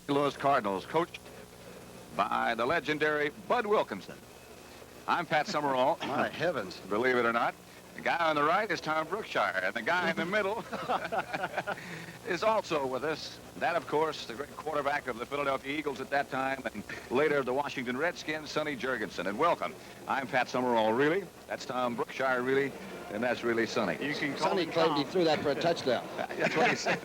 Louis Cardinals, coached by the legendary Bud Wilkinson. I'm Pat Summerall. My heavens. Believe it or not. The guy on the right is Tom Brookshire, and the guy in the middle is also with us. That, of course, the great quarterback of the Philadelphia Eagles at that time, and later the Washington Redskins, Sonny Jurgensen. And welcome. I'm Pat Summerall, really. That's Tom Brookshire, really. And that's really Sonny. You can call Sonny claimed he threw that for a touchdown. That's what he said.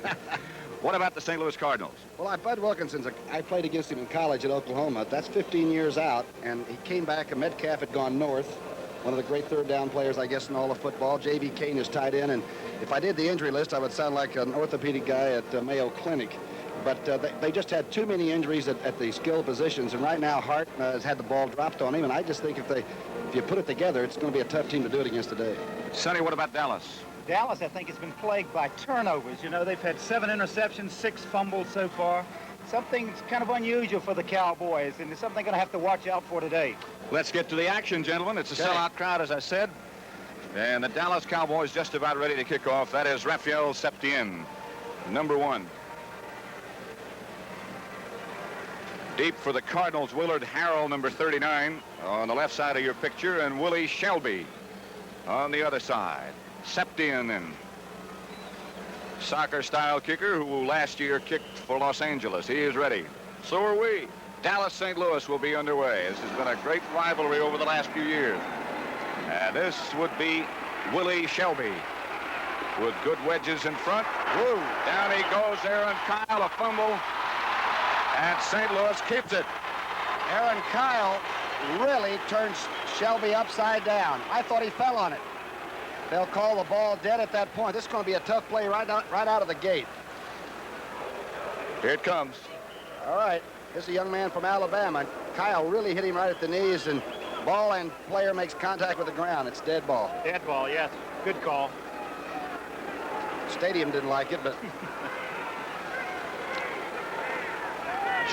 What about the St. Louis Cardinals? Well, Bud Wilkinson's, I played against him in college at Oklahoma. That's 15 years out, and he came back, and Metcalf had gone north. One of the great third down players, I guess, in all of football. J.B. Kane is tied in, and if I did the injury list, I would sound like an orthopedic guy at Mayo Clinic. But they just had too many injuries at the skill positions, and right now Hart has had the ball dropped on him, and I just think if you put it together, it's going to be a tough team to do it against today. Sonny, what about Dallas? Dallas, I think, has been plagued by turnovers. You know, they've had 7 interceptions, 6 fumbles so far. Something kind of unusual for the Cowboys, and it's something they're going to have to watch out for today. Let's get to the action, gentlemen. It's a sellout crowd, as I said. And the Dallas Cowboys just about ready to kick off. That is Raphael Septien, number 1. Deep for the Cardinals, Willard Harrell, number 39, on the left side of your picture, and Willie Shelby on the other side. Septien, and soccer-style kicker who last year kicked for Los Angeles. He is ready. So are we. Dallas-St. Louis will be underway. This has been a great rivalry over the last few years. And this would be Willie Shelby with good wedges in front. Woo! Down he goes, Aaron Kyle, a fumble. And St. Louis keeps it. Aaron Kyle really turns Shelby upside down. I thought he fell on it. They'll call the ball dead at that point. This is going to be a tough play right out of the gate. Here it comes. All right. This is a young man from Alabama. Kyle really hit him right at the knees, and ball and player makes contact with the ground. It's dead ball. Dead ball, yes. Good call. Stadium didn't like it, but...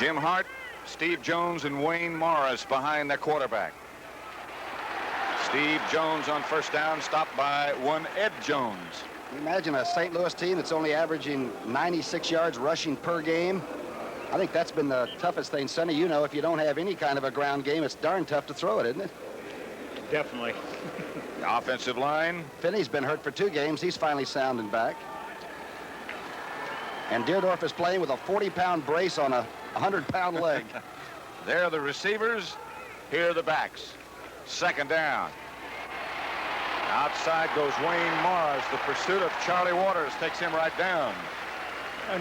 Jim Hart, Steve Jones, and Wayne Morris behind the quarterback. Steve Jones on first down, stopped by one Ed Jones. Can you imagine a St. Louis team that's only averaging 96 yards rushing per game? I think that's been the toughest thing. Sonny, you know, if you don't have any kind of a ground game, it's darn tough to throw it, isn't it? Definitely. The offensive line. Finney's been hurt for 2 games. He's finally sounding back. And Deerdorf is playing with a 40-pound brace on a 100-pound leg. There are the receivers. Here are the backs. Second down. Outside goes Wayne Morris. The pursuit of Charlie Waters takes him right down.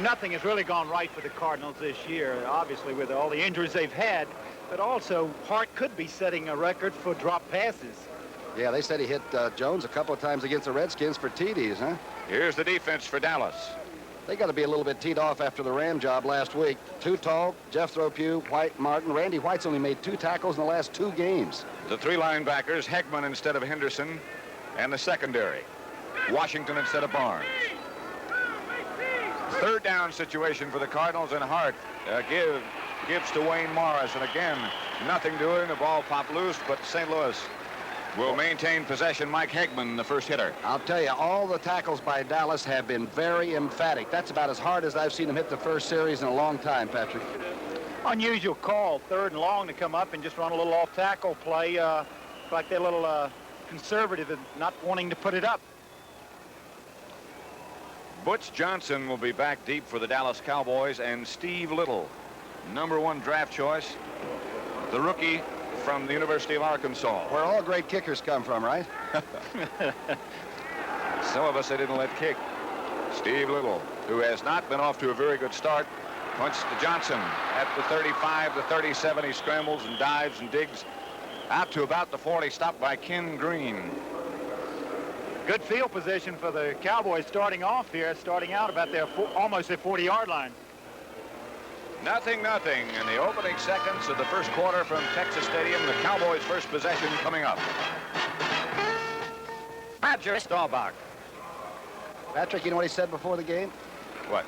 Nothing has really gone right for the Cardinals this year, obviously, with all the injuries they've had. But also, Hart could be setting a record for drop passes. Yeah, they said he hit Jones a couple of times against the Redskins for TDs, huh? Here's the defense for Dallas. They got to be a little bit teed off after the Ram job last week. Too tall, Jeff Thropew, White, Martin. Randy White's only made 2 tackles in the last 2 games. The 3 linebackers, Hegman instead of Henderson, and the secondary, Washington instead of Barnes. Third down situation for the Cardinals, and Hart gives to Wayne Morris, and again, nothing doing. The ball popped loose, but St. Louis will maintain possession. Mike Hegman, the first hitter. I'll tell you, all the tackles by Dallas have been very emphatic. That's about as hard as I've seen them hit the first series in a long time, Patrick. Unusual call, 3rd and long, to come up and just run a little off-tackle play, like they're a little conservative and not wanting to put it up. Butch Johnson will be back deep for the Dallas Cowboys, and Steve Little, number 1 draft choice, the rookie from the University of Arkansas. Where all great kickers come from, right? Some of us they didn't let kick. Steve Little, who has not been off to a very good start, punches to Johnson at the 35, the 37. He scrambles and dives and digs out to about the 40, stopped by Ken Green. Good field position for the Cowboys starting off here, starting out about their almost their 40-yard line. Nothing in the opening seconds of the first quarter from Texas Stadium. The Cowboys' first possession coming up. Roger Staubach. Patrick, you know what he said before the game? What?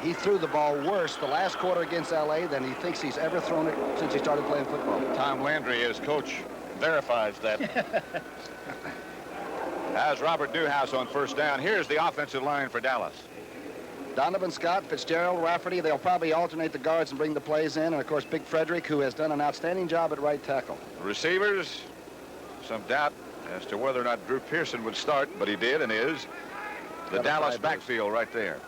He threw the ball worse the last quarter against L.A. than he thinks he's ever thrown it since he started playing football. Tom Landry, his coach, verifies that. As Robert Newhouse on first down. Here's the offensive line for Dallas. Donovan Scott, Fitzgerald, Rafferty, they'll probably alternate the guards and bring the plays in. And, of course, Big Frederick, who has done an outstanding job at right tackle. Receivers, some doubt as to whether or not Drew Pearson would start, but he did and is. The Dallas backfield right there.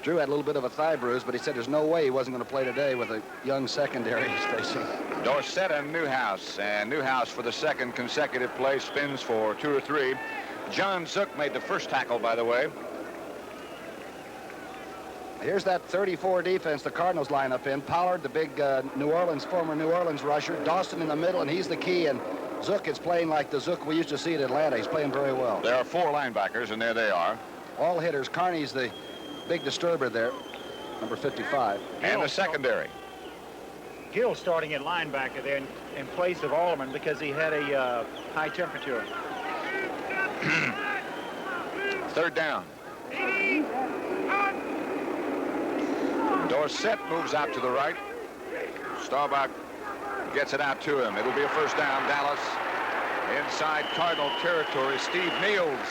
Drew had a little bit of a thigh bruise, but he said there's no way he wasn't going to play today with a young secondary he's facing. Dorsett and Newhouse. And Newhouse for the second consecutive play spins for 2 or 3. John Zook made the first tackle, by the way. Here's that 34 defense the Cardinals line up in. Pollard, the big former New Orleans rusher. Dawson in the middle, and he's the key. And Zook is playing like the Zook we used to see at Atlanta. He's playing very well. There are 4 linebackers, and there they are. All hitters. Carney's the big disturber there, number 55. And the secondary. Gill starting at linebacker there in place of Allman because he had a high temperature. Third down. Dorsett moves out to the right. Staubach gets it out to him. It'll be a first down, Dallas. Inside Cardinal territory, Steve Niels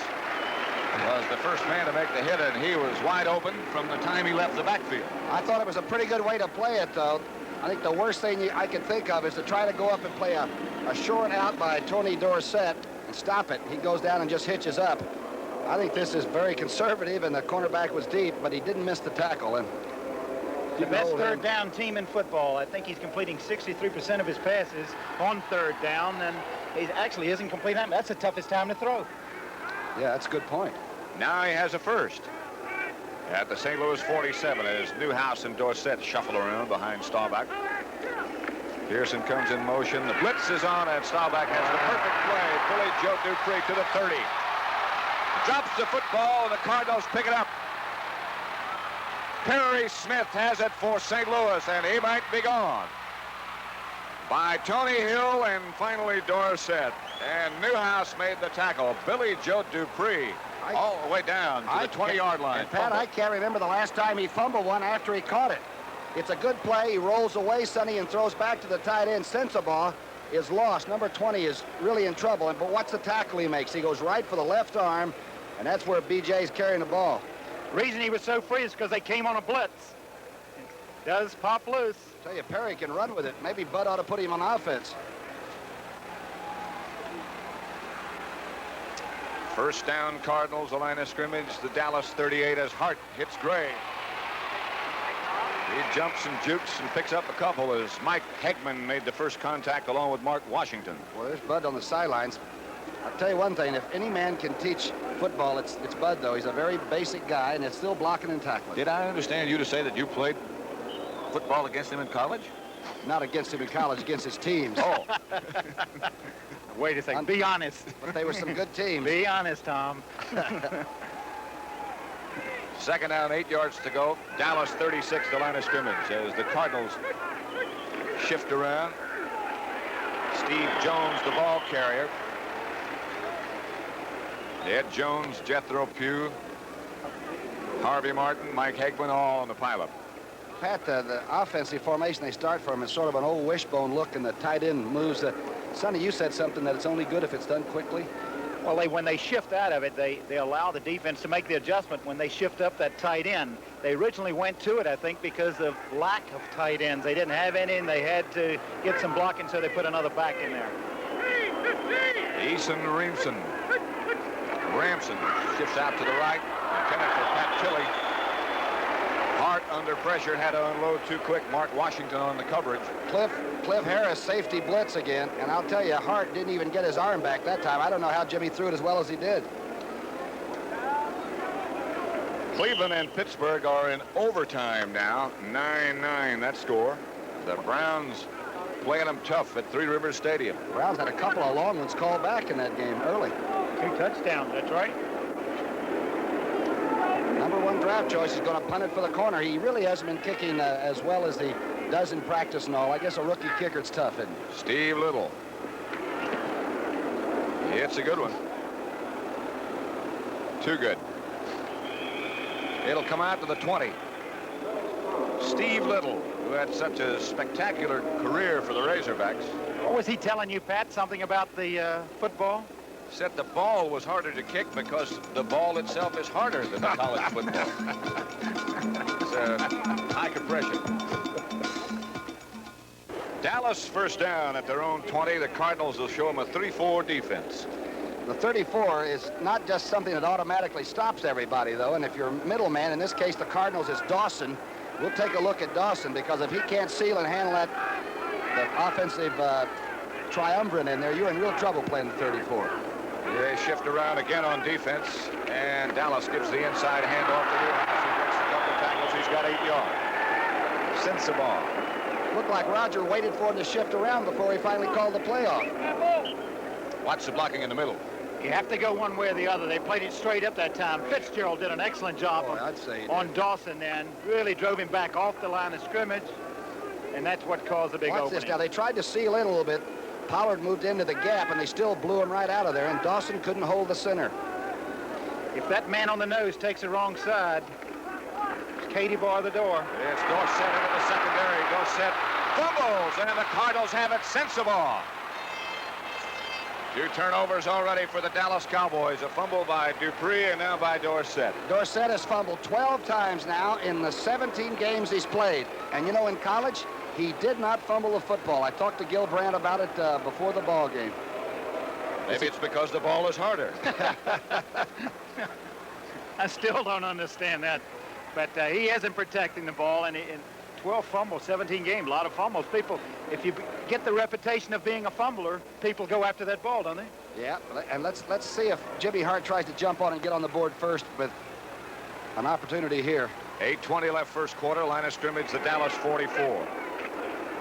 was the first man to make the hit, and he was wide open from the time he left the backfield. I thought it was a pretty good way to play it, though. I think the worst thing I could think of is to try to go up and play a short out by Tony Dorsett and stop it. He goes down and just hitches up. I think this is very conservative, and the cornerback was deep, but he didn't miss the tackle. And the best third down team in football. I think he's completing 63% of his passes on third down, and he actually isn't completing that. That's the toughest time to throw. Yeah, that's a good point. Now he has a first at the St. Louis 47 as Newhouse and Dorsett shuffle around behind Staubach. Pearson comes in motion. The blitz is on, and Staubach has the perfect play. Billy Joe Dupree to the 30. Drops the football, and the Cardinals pick it up. Perry Smith has it for St. Louis, and he might be gone. By Tony Hill and finally Dorsett. And Newhouse made the tackle. Billy Joe Dupree all the way down to the 20-yard line. And Pat, I can't remember the last time he fumbled one after he caught it. It's a good play. He rolls away, Sonny, and throws back to the tight end. Sensabaugh is lost. Number 20 is really in trouble. But what's the tackle he makes? He goes right for the left arm, and that's where BJ's carrying the ball. The reason he was so free is because they came on a blitz. It does pop loose. I tell you, Perry can run with it. Maybe Bud ought to put him on offense. First down, Cardinals, the line of scrimmage. The Dallas 38 as Hart hits Gray. He jumps and jukes and picks up a couple as Mike Hegman made the first contact along with Mark Washington. Well, there's Bud on the sidelines. I'll tell you one thing, if any man can teach football, it's Bud, though. He's a very basic guy, and it's still blocking and tackling. Did I understand you to say that you played football against him in college? Not against him in college, against his teams. Oh. Wait a second. Be honest. But they were some good teams. Be honest, Tom. Second down, 8 yards to go. Dallas 36, the line of scrimmage, as the Cardinals shift around. Steve Jones, the ball carrier. Ed Jones, Jethro Pugh, Harvey Martin, Mike Hegman, all on the pileup. Pat, the offensive formation they start from is sort of an old wishbone look, and the tight end moves. Sonny, you said something that it's only good if it's done quickly. Well, when they shift out of it, they allow the defense to make the adjustment when they shift up that tight end. They originally went to it, I think, because of lack of tight ends. They didn't have any, and they had to get some blocking, so they put another back in there. Eason Ramson shifts out to the right. Intended for Pat Tilley. Hart under pressure, had to unload too quick. Mark Washington on the coverage. Cliff Harris safety blitz again, and I'll tell you, Hart didn't even get his arm back that time. I don't know how Jimmy threw it as well as he did. Cleveland and Pittsburgh are in overtime now. 9-9 that score. The Browns playing them tough at Three Rivers Stadium. Browns had a couple of long ones called back in that game early. 2 touchdowns, that's right. Number 1 draft choice is going to punt it for the corner. He really hasn't been kicking as well as he does in practice and all. I guess a rookie kicker, it's tough, isn't it? Steve Little. It's a good one. Too good. It'll come out to the 20. Steve Little, who had such a spectacular career for the Razorbacks. What was he telling you, Pat? Something about the football? Said the ball was harder to kick because the ball itself is harder than the college football. It's high compression. Dallas first down at their own 20. The Cardinals will show them a 3-4 defense. The 34 is not just something that automatically stops everybody, though, and if your middleman, in this case the Cardinals, is Dawson, we'll take a look at Dawson, because if he can't seal and handle that the offensive triumvirate in there, you're in real trouble playing the 34. They shift around again on defense, and Dallas gives the inside handoff to Newhouse. He breaks a couple of tackles. He's got 8 yards. Sensabaugh. Looked like Roger waited for him to shift around before he finally called the play off. Watch the blocking in the middle. You have to go one way or the other. They played it straight up that time. Fitzgerald did an excellent job on Dawson then. Really drove him back off the line of scrimmage, and that's what caused the big opening. Watch this now. They tried to seal in a little bit. Pollard moved into the gap, and they still blew him right out of there, and Dawson couldn't hold the center. If that man on the nose takes the wrong side, it's Katie bar the door. It's Dorsett into the secondary. Dorsett fumbles, and the Cardinals have it. Sensabaugh. 2 turnovers already for the Dallas Cowboys. A fumble by Dupree and now by Dorsett. Dorsett has fumbled 12 times now in the 17 games he's played. And you know, in college, he did not fumble the football. I talked to Gil Brandt about it before the ball game. Maybe it's because the ball is harder. I still don't understand that. But he isn't protecting the ball, and 12 fumbles, 17 games, a lot of fumbles. People, if you get the reputation of being a fumbler, people go after that ball, don't they? Yeah, and let's see if Jimmy Hart tries to jump on and get on the board first with an opportunity here. 8:20 left first quarter. Line of scrimmage, the Dallas 44.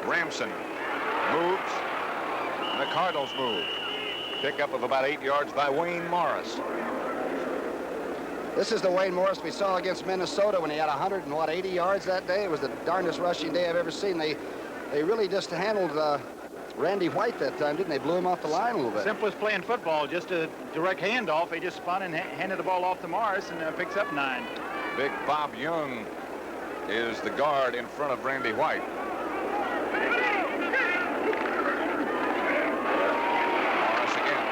Ramson moves, and the Cardinals move. Pickup of about 8 yards by Wayne Morris. This is the Wayne Morris we saw against Minnesota when he had 180 yards that day. It was the darndest rushing day I've ever seen. They really just handled Randy White that time, didn't they? Blew him off the line a little bit. Simple as playing football, just a direct handoff. He just spun and handed the ball off to Morris, and picks up 9. Big Bob Young is the guard in front of Randy White. Morris again.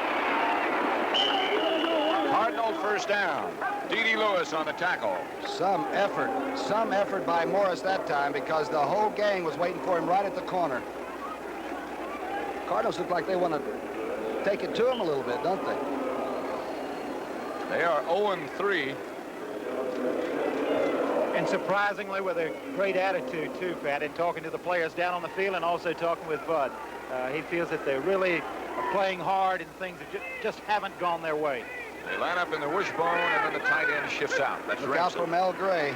Cardinal first down. D.D. Lewis on the tackle. Some effort by Morris that time, because the whole gang was waiting for him right at the corner. Cardinals look like they want to take it to him a little bit, don't they? They are 0-3. And surprisingly, with a great attitude, too, Pat, in talking to the players down on the field and also talking with Bud. He feels that they really are playing hard and things that just haven't gone their way. They line up in the wishbone, and then the tight end shifts out. That's Look out for Mel Gray.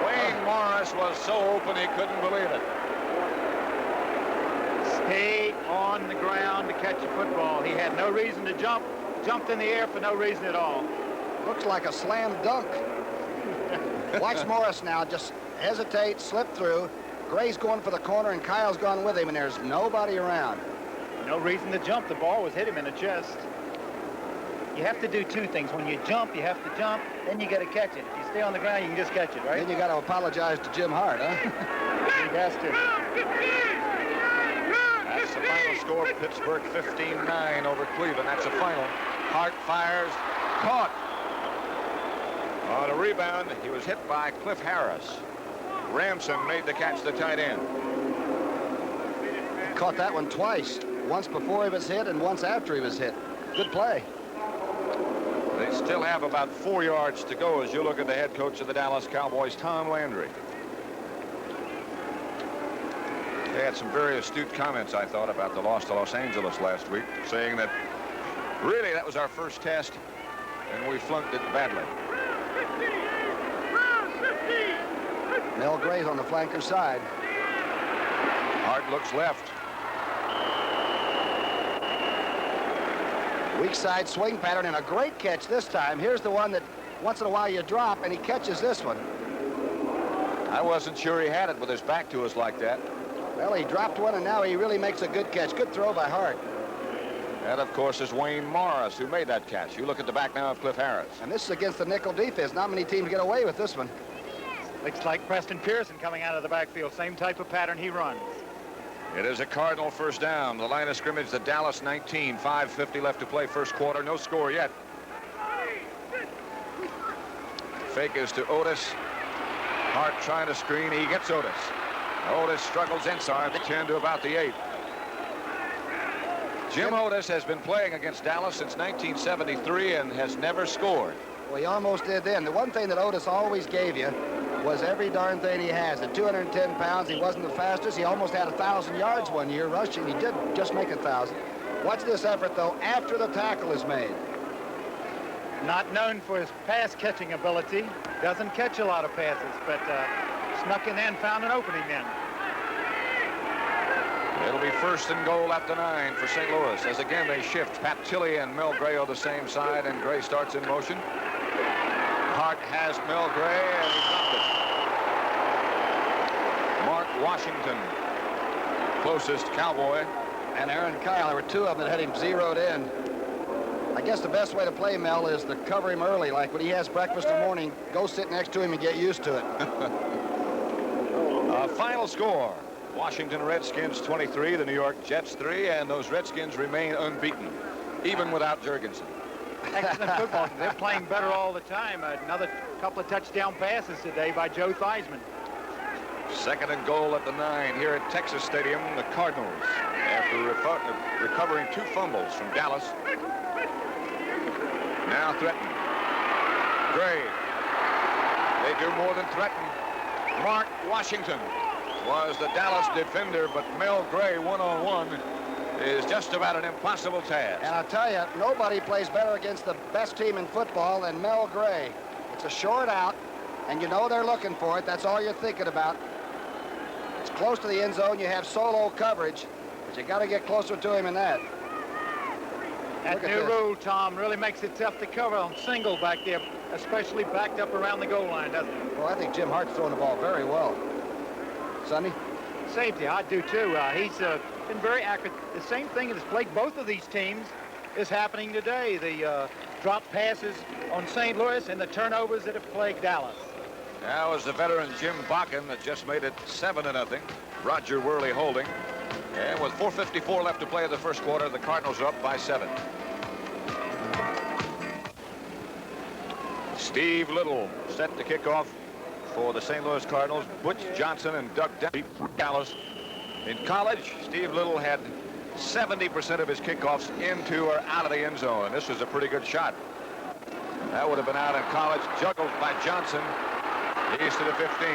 Wayne Morris was so open he couldn't believe it. Stay on the ground to catch a football. He had no reason to jump. Jumped in the air for no reason at all. Looks like a slam dunk. Watch Morris now. Just hesitate, slip through. Gray's going for the corner, and Kyle's gone with him, and there's nobody around. No reason to jump. The ball was hit him in the chest. You have to do 2 things. When you jump, you have to jump. Then you got to catch it. If you stay on the ground, you can just catch it, right? Then you got to apologize to Jim Hart, huh? He has to. That's the final score. Pittsburgh 15-9 over Cleveland. That's the final. Hart fires. Caught. On a rebound, he was hit by Cliff Harris. Ramson made the catch, the tight end. He caught that one twice. Once before he was hit and once after he was hit. Good play. They still have about 4 yards to go as you look at the head coach of the Dallas Cowboys, Tom Landry. They had some very astute comments, I thought, about the loss to Los Angeles last week, saying that really that was our first test and we flunked it badly. Mel Gray's on the flanker side. Hart looks left. Weak side swing pattern, and a great catch this time. Here's the one that once in a while you drop, and he catches this one. I wasn't sure he had it with his back to us like that. Well, he dropped one, and now he really makes a good catch. Good throw by Hart. That, of course, is Wayne Morris who made that catch. You look at the back now of Cliff Harris. And this is against the nickel defense. Not many teams get away with this one. Looks like Preston Pearson coming out of the backfield. Same type of pattern he runs. It is a Cardinal first down. The line of scrimmage, the Dallas 19, 5:50 left to play first quarter. No score yet. Fake is to Otis. Hart trying to screen. He gets Otis. Otis struggles inside the 10 to about the 8. Jim Otis has been playing against Dallas since 1973 and has never scored. Well, he almost did then. The one thing that Otis always gave you was every darn thing he has. At 210 pounds, he wasn't the fastest. He almost had 1,000 yards one year rushing. He did just make 1,000. Watch this effort, though, after the tackle is made. Not known for his pass catching ability. Doesn't catch a lot of passes, but snuck in and found an opening then. It'll be first and goal at the 9 for St. Louis, as again they shift. Pat Tilley and Mel Gray on the same side, and Gray starts in motion. Hart has Mel Gray, and he dropped it. Mark Washington, closest Cowboy. And Aaron Kyle, there were two of them that had him zeroed in. I guess the best way to play Mel is to cover him early. Like when he has breakfast in the morning, go sit next to him and get used to it. Final score. Washington Redskins 23, the New York Jets 3, and those Redskins remain unbeaten, even without Jurgensen. Excellent football. They're playing better all the time. Another couple of touchdown passes today by Joe Theismann. Second and goal at the 9 here at Texas Stadium. The Cardinals, after recovering 2 fumbles from Dallas, now threaten. Gray. They do more than threaten. Mark Washington was the Dallas defender, but Mel Gray one-on-one is just about an impossible task. And I'll tell you, nobody plays better against the best team in football than Mel Gray. It's a short out, and you know they're looking for it. That's all you're thinking about. It's close to the end zone. You have solo coverage, but you got to get closer to him in that. That new rule, Tom, really makes it tough to cover on single back there, especially backed up around the goal line, doesn't it? Well, I think Jim Hart's throwing the ball very well. Sonny? Safety, I do too. He's been very accurate. The same thing that has plagued both of these teams is happening today. The drop passes on St. Louis and the turnovers that have plagued Dallas. Now is the veteran Jim Bakken that just made it 7-0. Roger Worley holding. And with 4:54 left to play in the first quarter, the Cardinals are up by 7. Steve Little set to kick off for the St. Louis Cardinals. Butch Johnson and Doug Denby for Dallas. In college, Steve Little had 70% of his kickoffs into or out of the end zone. And this was a pretty good shot. That would have been out in college, juggled by Johnson. He's to the 15.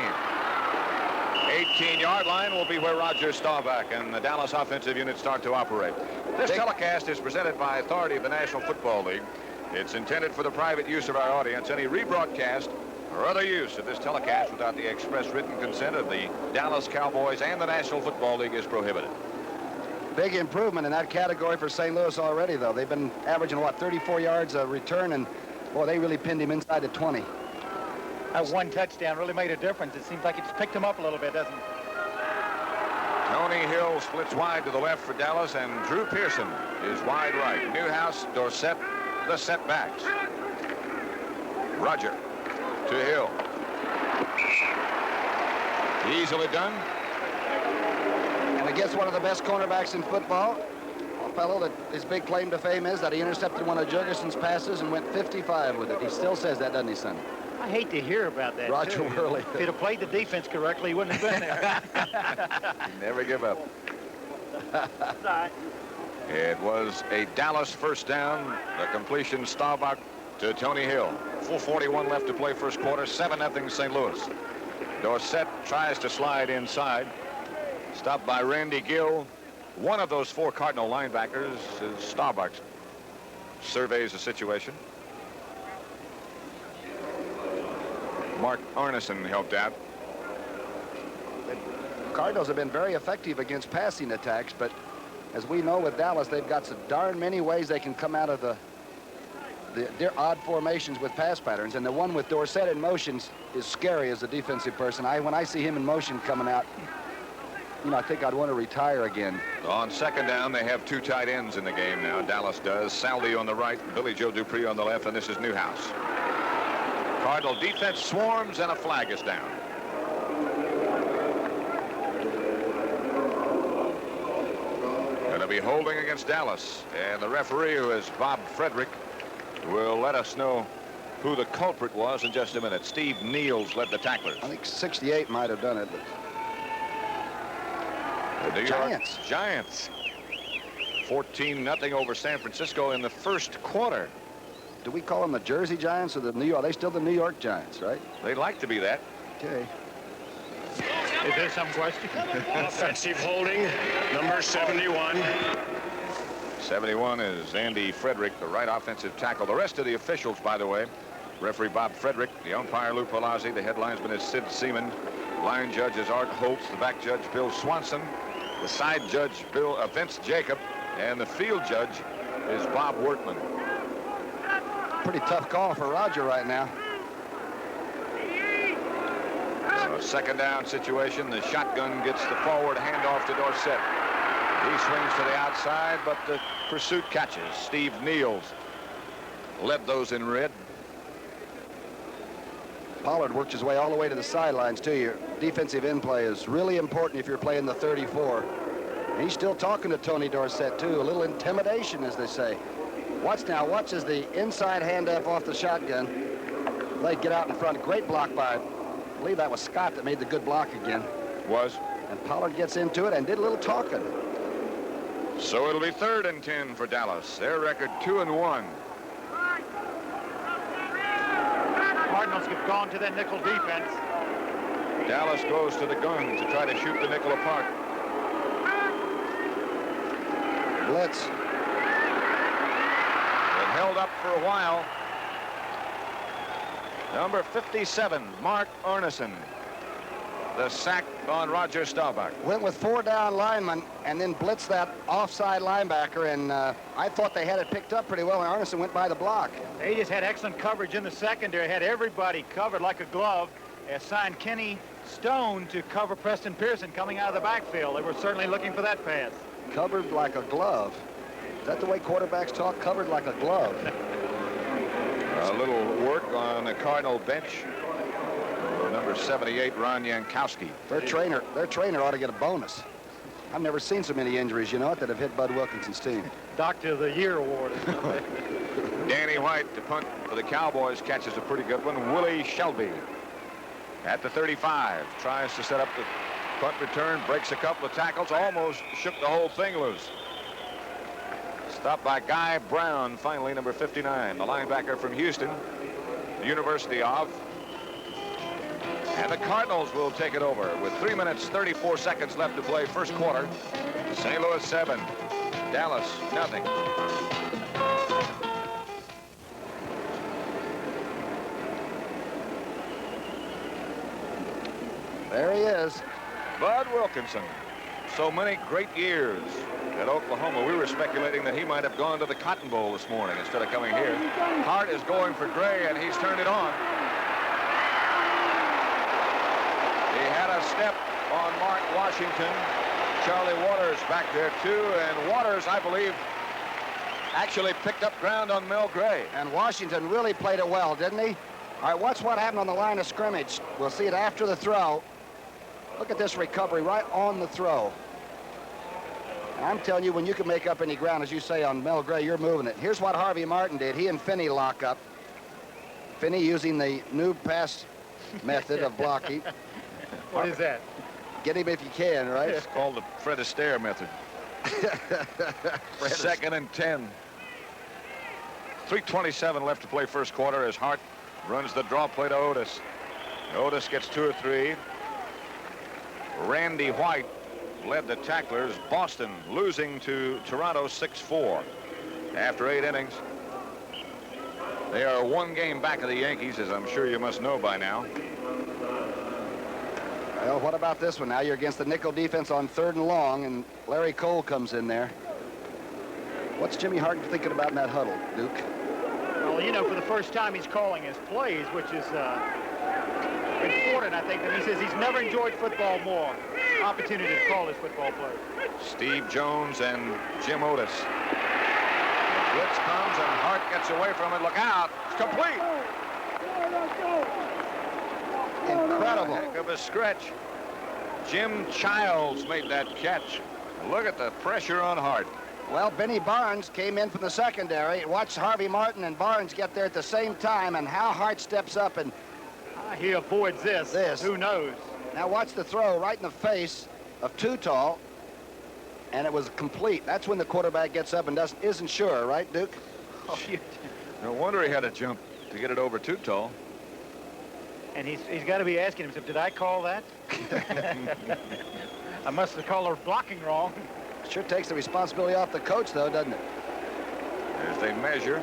18-yard line will be where Roger Staubach and the Dallas offensive unit start to operate. This telecast is presented by authority of the National Football League. It's intended for the private use of our audience. Any rebroadcast or other use of this telecast without the express written consent of the Dallas Cowboys and the National Football League is prohibited. Big improvement in that category for St. Louis already, though. They've been averaging, what, 34 yards a return, and, boy, they really pinned him inside the 20. That one touchdown really made a difference. It seems like it's picked him up a little bit, doesn't it? Tony Hill splits wide to the left for Dallas, and Drew Pearson is wide right. Newhouse, Dorsett, the setbacks. Roger to Hill. Easily done. And against one of the best cornerbacks in football, a fellow that his big claim to fame is that he intercepted one of Jurgensen's passes and went 55 with it. He still says that, doesn't he, son? I hate to hear about that, Roger too. Worley. If he'd have played the defense correctly, he wouldn't have been there. Never give up. Sorry. It was a Dallas first down. The completion, Staubach to Tony Hill. 4:41 left to play first quarter. 7-0 St. Louis. Dorsett tries to slide inside. Stopped by Randy Gill. One of those 4 Cardinal linebackers is Staubach. Surveys the situation. Mark Arneson helped out. The Cardinals have been very effective against passing attacks, but as we know with Dallas, they've got so darn many ways they can come out of their odd formations with pass patterns, and the one with Dorsett in motions is scary as a defensive person. When I see him in motion coming out, you know, I think I'd want to retire again. On second down, they have 2 tight ends in the game now. Dallas does. Saldi on the right, Billy Joe Dupree on the left, and this is Newhouse. Cardinal defense swarms, and a flag is down. Going to be holding against Dallas. And the referee, who is Bob Frederick, will let us know who the culprit was in just a minute. Steve Niels led the tacklers. I think 68 might have done it. But... The New Giants. York Giants. 14-0 over San Francisco in the first quarter. Do we call them the Jersey Giants or the New York? Are they still the New York Giants, right? They'd like to be that. Okay. Is there some question? Offensive holding, number 71. 71 is Andy Frederick, the right offensive tackle. The rest of the officials, by the way, referee Bob Frederick, the umpire Lou Palazzi, the head linesman is Sid Seaman, line judge is Art Holtz, the back judge Bill Swanson, the side judge Vince Jacob, and the field judge is Bob Workman. Pretty tough call for Roger right now. A second down situation. The shotgun gets the forward handoff to Dorsett. He swings to the outside, but the pursuit catches. Steve Niels led those in red. Pollard worked his way all the way to the sidelines, too. Your defensive end play is really important if you're playing the 34. He's still talking to Tony Dorsett, too. A little intimidation, as they say. Watch now. Watch as the inside handoff off the shotgun. They get out in front. Great block by, I believe that was Scott that made the good block again. Was. And Pollard gets into it and did a little talking. So it'll be 3rd and 10 for Dallas. Their record 2-1. Cardinals have gone to that nickel defense. Dallas goes to the gun to try to shoot the nickel apart. Blitz. It held up for a while. Number 57, Mark Arneson. The sack on Roger Staubach. Went with 4 down linemen and then blitzed that offside linebacker, and I thought they had it picked up pretty well, and Arneson went by the block. They just had excellent coverage in the secondary, had everybody covered like a glove. Assigned Kenny Stone to cover Preston Pearson coming out of the backfield. They were certainly looking for that pass. Covered like a glove. Is that the way quarterbacks talk? Covered like a glove. A little work on the Cardinal bench. Number 78, Ron Yankowski. Their trainer ought to get a bonus. I've never seen so many injuries, you know, that have hit Bud Wilkinson's team. Doctor of the Year award. Danny White, the punt for the Cowboys, catches a pretty good one. Willie Shelby at the 35 tries to set up the punt return, breaks a couple of tackles, almost shook the whole thing loose. Stopped by Guy Brown, finally, number 59, the linebacker from Houston, the University of. And the Cardinals will take it over with 3 minutes, 34 seconds left to play first quarter. St. Louis 7, Dallas nothing. There he is. Bud Wilkinson. So many great years at Oklahoma. We were speculating that he might have gone to the Cotton Bowl this morning instead of coming here. Hart is going for Gray, and he's turned it on. He had a step on Mark Washington. Charlie Waters back there, too. And Waters, I believe, actually picked up ground on Mel Gray. And Washington really played it well, didn't he? All right, watch what happened on the line of scrimmage. We'll see it after the throw. Look at this recovery right on the throw. I'm telling you, when you can make up any ground, as you say, on Mel Gray, you're moving it. Here's what Harvey Martin did. He and Finney lock up. Finney using the new pass method of blocking. What is that? Get him if you can, right? It's called the Fred Astaire method. 2nd and 10. 3:27 left to play first quarter as Hart runs the draw play to Otis. Otis gets 2 or 3. Randy White led the tacklers. Boston losing to Toronto 6-4 after 8 innings. They are 1 game back of the Yankees, as I'm sure you must know by now. Well, what about this one? Now you're against the nickel defense on 3rd and long, and Larry Cole comes in there. What's Jimmy Hart thinking about in that huddle, Duke? Well, you know, for the first time he's calling his plays, which is important, I think. And he says he's never enjoyed football more. Opportunity to call his football plays. Steve Jones and Jim Otis. The blitz comes and Hart gets away from it. Look out. It's complete. Incredible. Heck of a stretch. Jim Childs made that catch. Look at the pressure on Hart. Well, Benny Barnes came in from the secondary. Watch Harvey Martin and Barnes get there at the same time, and how Hart steps up and He avoids this. Who knows? Now watch the throw right in the face of Too Tall, and it was complete. That's when the quarterback gets up and isn't sure, right, Duke? Oh, no wonder he had to jump to get it over Too Tall. And he's got to be asking himself, did I call that? I must have called her blocking wrong. Sure takes the responsibility off the coach, though, doesn't it? As they measure,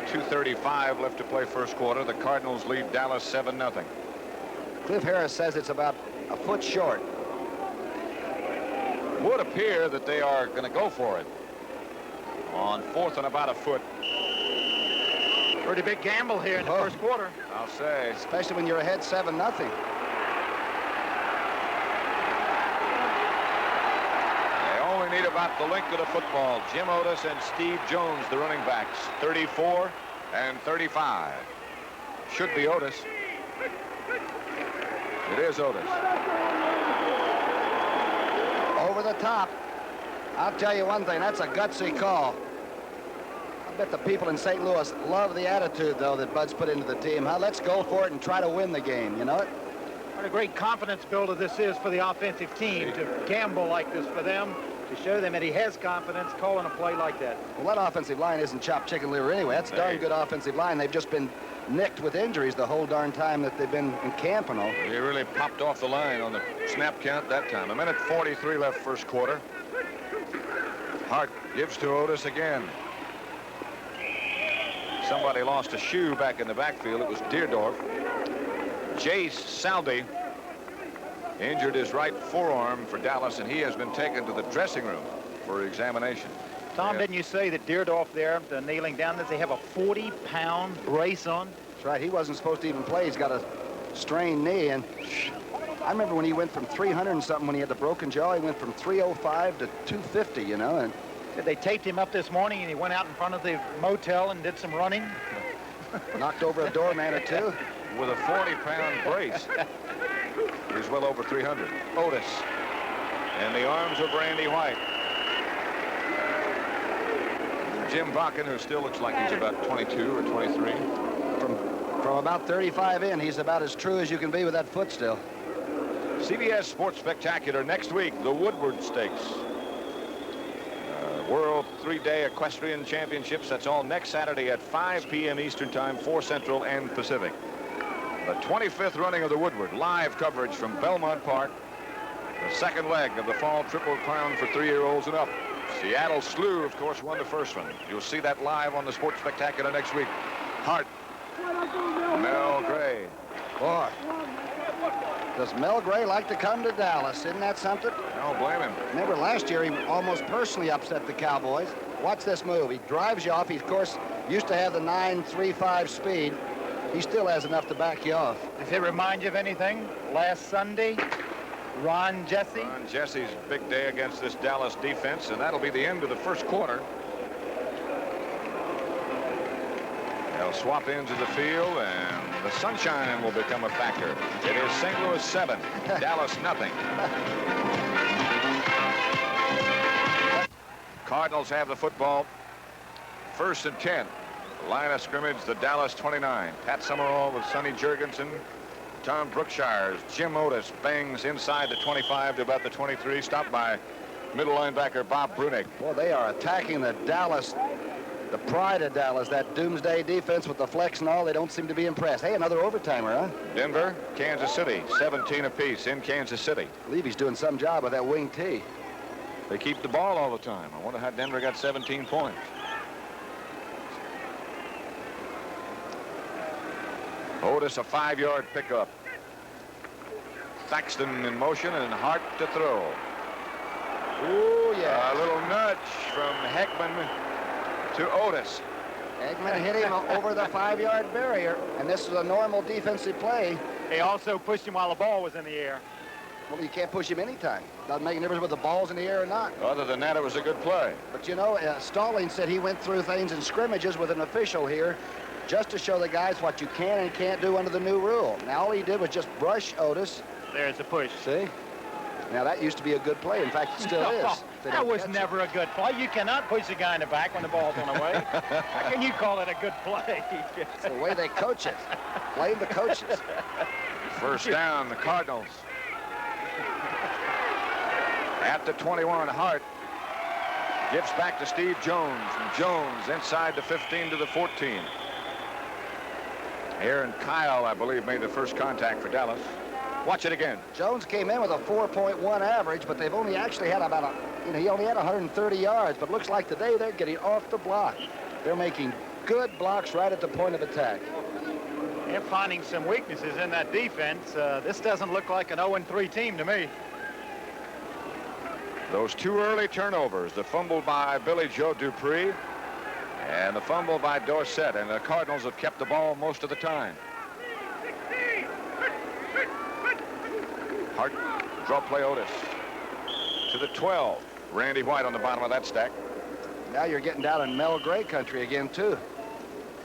2:35 left to play first quarter. The Cardinals lead Dallas 7-0. Cliff Harris says it's about a foot short. Would appear that they are going to go for it on 4th and about a foot. Pretty big gamble here in the first quarter. I'll say. Especially when you're ahead 7-0. Need about the length of the football. Jim Otis and Steve Jones, the running backs, 34 and 35. Should be Otis. It is Otis. Over the top. I'll tell you one thing, that's a gutsy call. I bet the people in St. Louis love the attitude, though, that Bud's put into the team. Huh? Let's go for it and try to win the game, you know it? What a great confidence builder this is for the offensive team to gamble like this for them, to show them that he has confidence calling a play like that. Well, that offensive line isn't chopped chicken liver anyway. That's a darn good offensive line. They've just been nicked with injuries the whole darn time that they've been in camp and all. He really popped off the line on the snap count that time. 1:43 left first quarter. Hart gives to Otis again. Somebody lost a shoe back in the backfield. It was Deerdorf. Jace Saldi injured his right forearm for Dallas, and he has been taken to the dressing room for examination. Tom, didn't you say that Deerdorf there, kneeling down, that they have a 40-pound brace on? That's right. He wasn't supposed to even play. He's got a strained knee, and I remember when he went from 300 and something when he had the broken jaw. He went from 305 to 250, you know. And they taped him up this morning, and he went out in front of the motel and did some running. Knocked over a doorman or two. With a 40-pound brace. He's well over 300. Otis. And the arms of Randy White. Jim Bakken, who still looks like he's about 22 or 23. From about 35 in, he's about as true as you can be with that foot still. CBS Sports Spectacular next week, the Woodward Stakes. World 3-day Equestrian Championships. That's all next Saturday at 5 p.m. Eastern Time, 4 Central and Pacific. The 25th running of the Woodward. Live coverage from Belmont Park. The second leg of the fall Triple Crown for 3-year-olds and up. Seattle Slew, of course, won the first one. You'll see that live on the Sports Spectacular next week. Hart. Mel Gray. Boy, does Mel Gray like to come to Dallas? Isn't that something? I don't blame him. Remember last year he almost personally upset the Cowboys. Watch this move. He drives you off. He, of course, used to have the 9.35 speed. He still has enough to back you off. Does it remind you of anything? Last Sunday, Ron Jesse. Ron Jesse's big day against this Dallas defense, and that'll be the end of the first quarter. They'll swap into the field, and the sunshine will become a factor. It is St. Louis 7, Dallas nothing. Cardinals have the football. 1st and 10. Line of scrimmage, the Dallas 29. Pat Summerall with Sonny Jurgensen. Tom Brookshire's Jim Otis bangs inside the 25 to about the 23. Stopped by middle linebacker Bob Brunig. Well, they are attacking the Dallas, the pride of Dallas, that doomsday defense with the flex and all. They don't seem to be impressed. Hey, another overtimer, huh? Denver, Kansas City, 17 apiece in Kansas City. I believe he's doing some job with that wing T. They keep the ball all the time. I wonder how Denver got 17 points. Otis, a 5-yard pickup. Thaxton in motion and Hart to throw. Ooh, yeah. A little nudge from Heckman to Otis. Eggman hit him over the 5-yard barrier, and this is a normal defensive play. They also pushed him while the ball was in the air. Well, you can't push him anytime. Doesn't make a difference whether the ball's in the air or not. Other than that, it was a good play. But, you know, Stalling said he went through things in scrimmages with an official here just to show the guys what you can and can't do under the new rule. Now, all he did was just brush Otis. There's a push. See? Now, that used to be a good play. In fact, it still is. That was never a good play. You cannot push a guy in the back when the ball's on the way. How can you call it a good play? It's the way they coach it. Blame the coaches. First down, the Cardinals. At the 21, Hart gives back to Steve Jones. And Jones inside the 15 to the 14. Aaron Kyle, I believe, made the first contact for Dallas. Watch it again. Jones came in with a 4.1 average, but they've only actually had about he only had 130 yards, but looks like today they're getting off the block. They're making good blocks right at the point of attack. They're finding some weaknesses in that defense. This doesn't look like an 0-3 team to me. Those two early turnovers, the fumble by Billy Joe Dupree and the fumble by Dorsett, and the Cardinals have kept the ball most of the time. Hart, draw play Otis. To the 12. Randy White on the bottom of that stack. Now you're getting down in Mel Gray country again, too,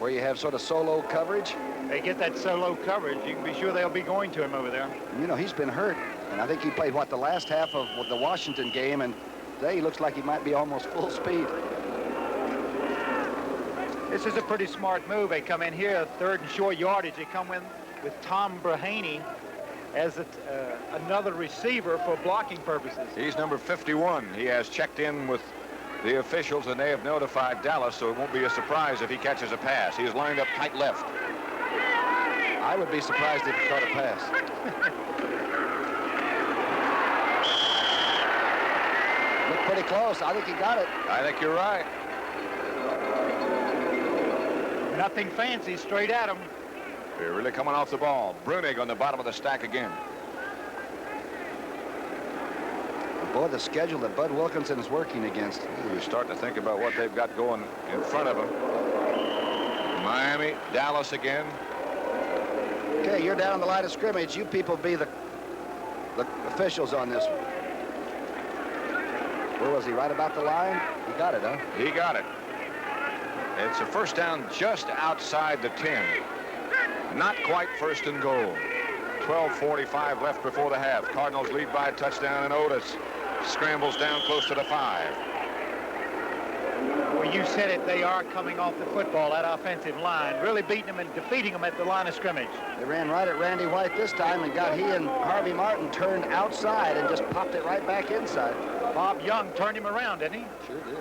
where you have sort of solo coverage. They get that solo coverage. You can be sure they'll be going to him over there. You know, he's been hurt, and I think he played, what, the last half of the Washington game, and today he looks like he might be almost full speed. This is a pretty smart move. They come in here, third and short yardage. They come in with Tom Brahaney as another receiver for blocking purposes. He's number 51. He has checked in with the officials, and they have notified Dallas, so it won't be a surprise if he catches a pass. He is lined up tight left. I would be surprised if he caught a pass. Looked pretty close. I think he got it. I think you're right. Nothing fancy, straight at him. They're really coming off the ball. Brunig on the bottom of the stack again. Boy, the schedule that Bud Wilkinson is working against. We're starting to think about what they've got going in front of them. Miami, Dallas again. Okay, you're down the line of scrimmage. You people be the officials on this one. Where was he? Right about the line? He got it, huh? He got it. It's a first down just outside the 10. Not quite first and goal. 12:45 left before the half. Cardinals lead by a touchdown, and Otis scrambles down close to the 5. Well, you said it. They are coming off the football, that offensive line, really beating them and defeating them at the line of scrimmage. They ran right at Randy White this time and got he and Harvey Martin turned outside and just popped it right back inside. Bob Young turned him around, didn't he? Sure did.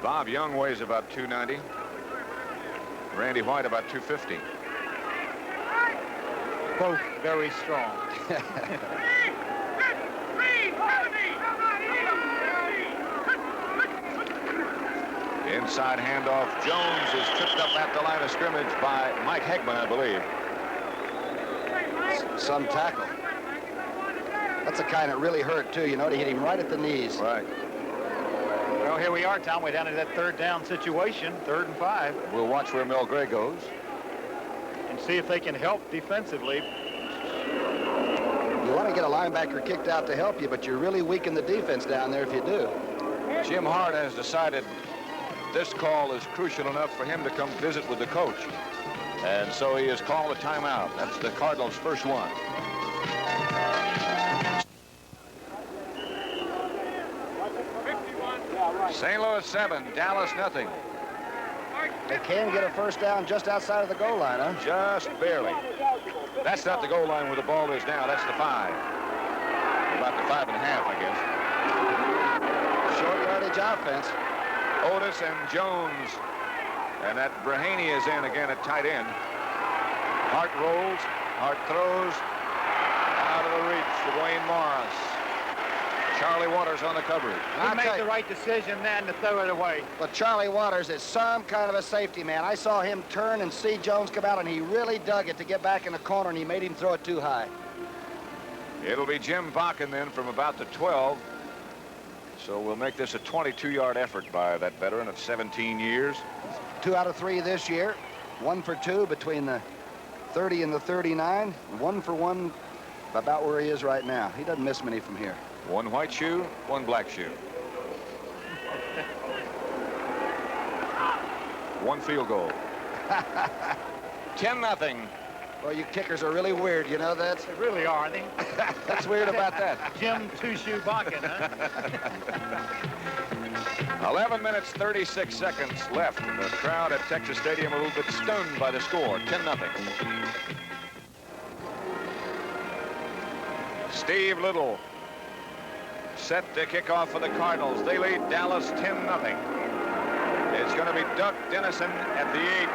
Bob Young weighs about 290. Randy White about 250. Both very strong. Inside handoff. Jones is tripped up at the line of scrimmage by Mike Hegman, I believe. Some tackle. That's the kind that really hurt, too. You know, they hit him right at the knees. Right. Well, here we are, Tom. We're down to that third down situation, 3rd and 5. We'll watch where Mel Gray goes. And see if they can help defensively. You want to get a linebacker kicked out to help you, but you're really weakening the defense down there if you do. Jim Hart has decided this call is crucial enough for him to come visit with the coach. And so he has called a timeout. That's the Cardinals' first one. St. Louis 7, Dallas nothing. They can get a first down just outside of the goal line, huh? Just barely. That's not the goal line where the ball is now. That's the 5. About the 5.5, I guess. Short yardage offense. Otis and Jones. And that Brahaney is in again at tight end. Hart rolls. Hart throws. Out of the reach for Dwayne Morris. Charlie Waters on the coverage. He made the right decision then to throw it away. But Charlie Waters is some kind of a safety man. I saw him turn and see Jones come out, and he really dug it to get back in the corner, and he made him throw it too high. It'll be Jim Bakken then from about the 12. So we'll make this a 22-yard effort by that veteran of 17 years. 2 out of 3 this year. 1 for 2 between the 30 and the 39. 1 for 1 about where he is right now. He doesn't miss many from here. 1 white shoe, 1 black shoe. 1 field goal. 10-0. Well, you kickers are really weird, you know that? They really are, aren't they? What's weird about that? Jim TOUCHDOWN, huh? 11 minutes, 36 seconds left. The crowd at Texas Stadium a little bit stunned by the score, 10-0. Steve Little set to kick off for the Cardinals. They lead Dallas 10-0. It's going to be Duck Dennison at the 8.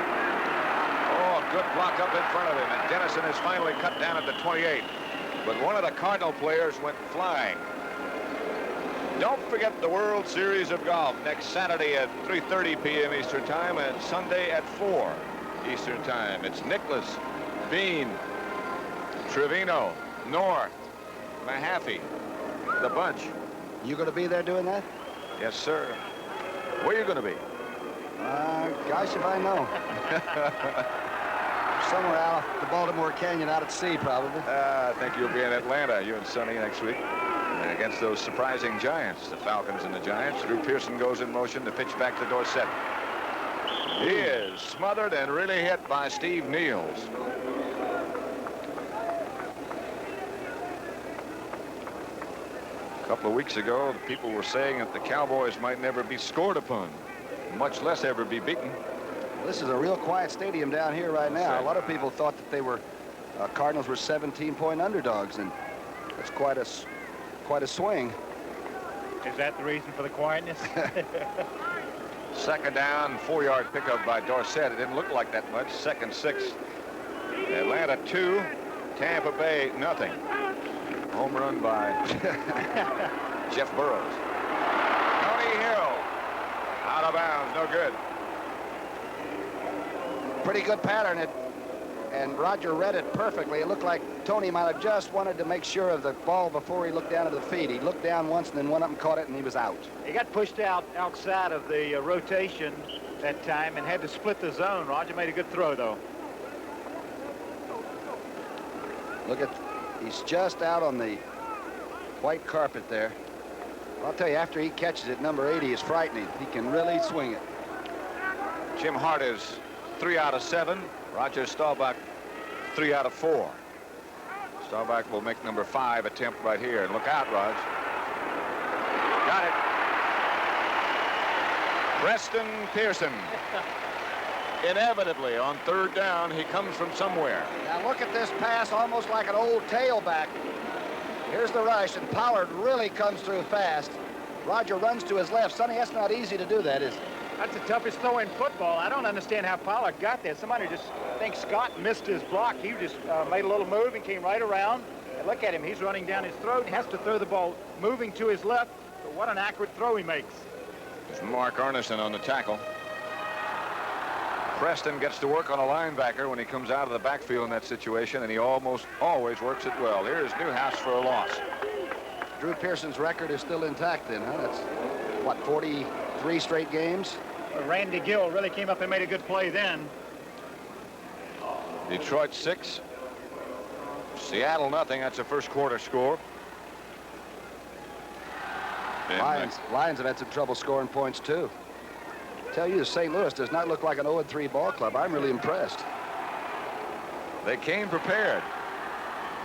Oh, good block up in front of him, and Dennison is finally cut down at the 28. But one of the Cardinal players went flying. Don't forget the World Series of Golf next Saturday at 3:30 p.m. Eastern Time and Sunday at 4 Eastern Time. It's Nicklaus, Bean, Trevino, North, Mahaffey, the bunch. You going to be there doing that? Yes, sir. Where are you going to be? Gosh, if I know. Somewhere out the Baltimore Canyon out at sea, probably. I think you'll be in Atlanta, you and Sonny, next week. Against those surprising Giants, the Falcons and the Giants. Drew Pearson goes in motion to pitch back to Dorsett. He is smothered and really hit by Steve Niels. A couple of weeks ago, the people were saying that the Cowboys might never be scored upon, much less ever be beaten. This is a real quiet stadium down here right now. Right. A lot of people thought that they were Cardinals were 17-point underdogs, and it's quite a swing. Is that the reason for the quietness? Second down, 4-yard pickup by Dorsett. It didn't look like that much. Second 6. Atlanta 2, Tampa Bay nothing. Home run by Jeff Burrows. Tony Hill out of bounds, no good. Pretty good pattern, and Roger read it perfectly. It looked like Tony might have just wanted to make sure of the ball before he looked down at the feet. He looked down once and then went up and caught it, and he was out. He got pushed outside of the rotation that time and had to split the zone. Roger made a good throw, though. Look at, he's just out on the white carpet there. I'll tell you, after he catches it, number 80 is frightening. He can really swing it. Jim Hart is 3 out of 7. Roger Staubach 3 out of 4. Staubach will make number 5 attempt right here. And look out, Raj. Got it. Preston Pearson. Inevitably, on 3rd down, he comes from somewhere. Now look at this pass, almost like an old tailback. Here's the rush, and Pollard really comes through fast. Roger runs to his left. Sonny, that's not easy to do that, is it? That's the toughest throw in football. I don't understand how Pollard got there. Somebody just thinks Scott missed his block. He just made a little move and came right around. And look at him. He's running down his throat. He has to throw the ball moving to his left. But what an accurate throw he makes. There's Mark Arneson on the tackle. Preston gets to work on a linebacker when he comes out of the backfield in that situation, and he almost always works it well. Here's Newhouse for a loss. Drew Pearson's record is still intact then, huh? That's, what, 43 straight games? Randy Gill really came up and made a good play then. Detroit 6. Seattle nothing. That's a first quarter score. Lions have had some trouble scoring points, too. Tell you, St. Louis does not look like an 0-3 ball club. I'm really impressed. They came prepared.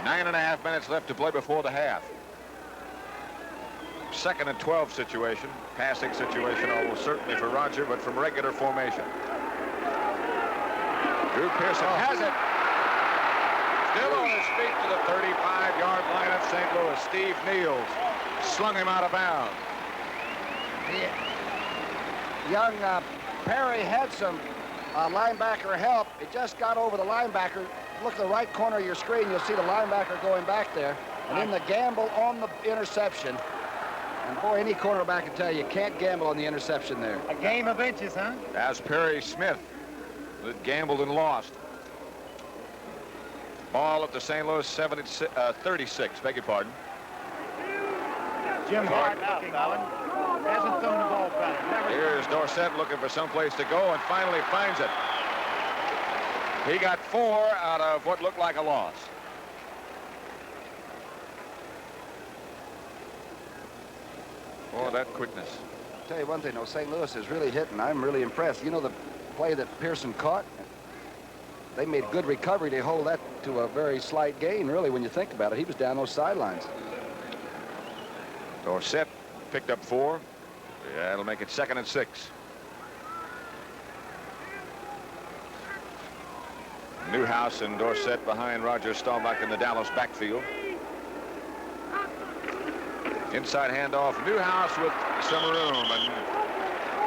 9.5 minutes left to play before the half. 2nd and 12 situation. Passing situation almost certainly for Roger, but from regular formation. Drew Pearson has it. Still on his feet to the 35-yard line of St. Louis. Steve Niels slung him out of bounds. Young Perry had some linebacker help. It just got over the linebacker. Look at the right corner of your screen. You'll see the linebacker going back there. And then the gamble on the interception. And boy, any cornerback can tell you can't gamble on the interception there. A game of inches, huh? As Perry Smith that gambled and lost. Ball at the St. Louis 36. Beg your pardon. Jim Hart looking on. Hasn't thrown the ball back. Here's Dorsett looking for someplace to go and finally finds it. He got 4 out of what looked like a loss. Oh, that quickness. I'll tell you one thing, though, St. Louis is really hitting. I'm really impressed. You know the play that Pearson caught? they made good recovery to hold that to a very slight gain, really, when you think about it. He was down those sidelines. Dorsett picked up 4. Yeah, it'll make it 2nd and 6. Newhouse and Dorsett behind Roger Staubach in the Dallas backfield. Inside handoff, Newhouse with some room, and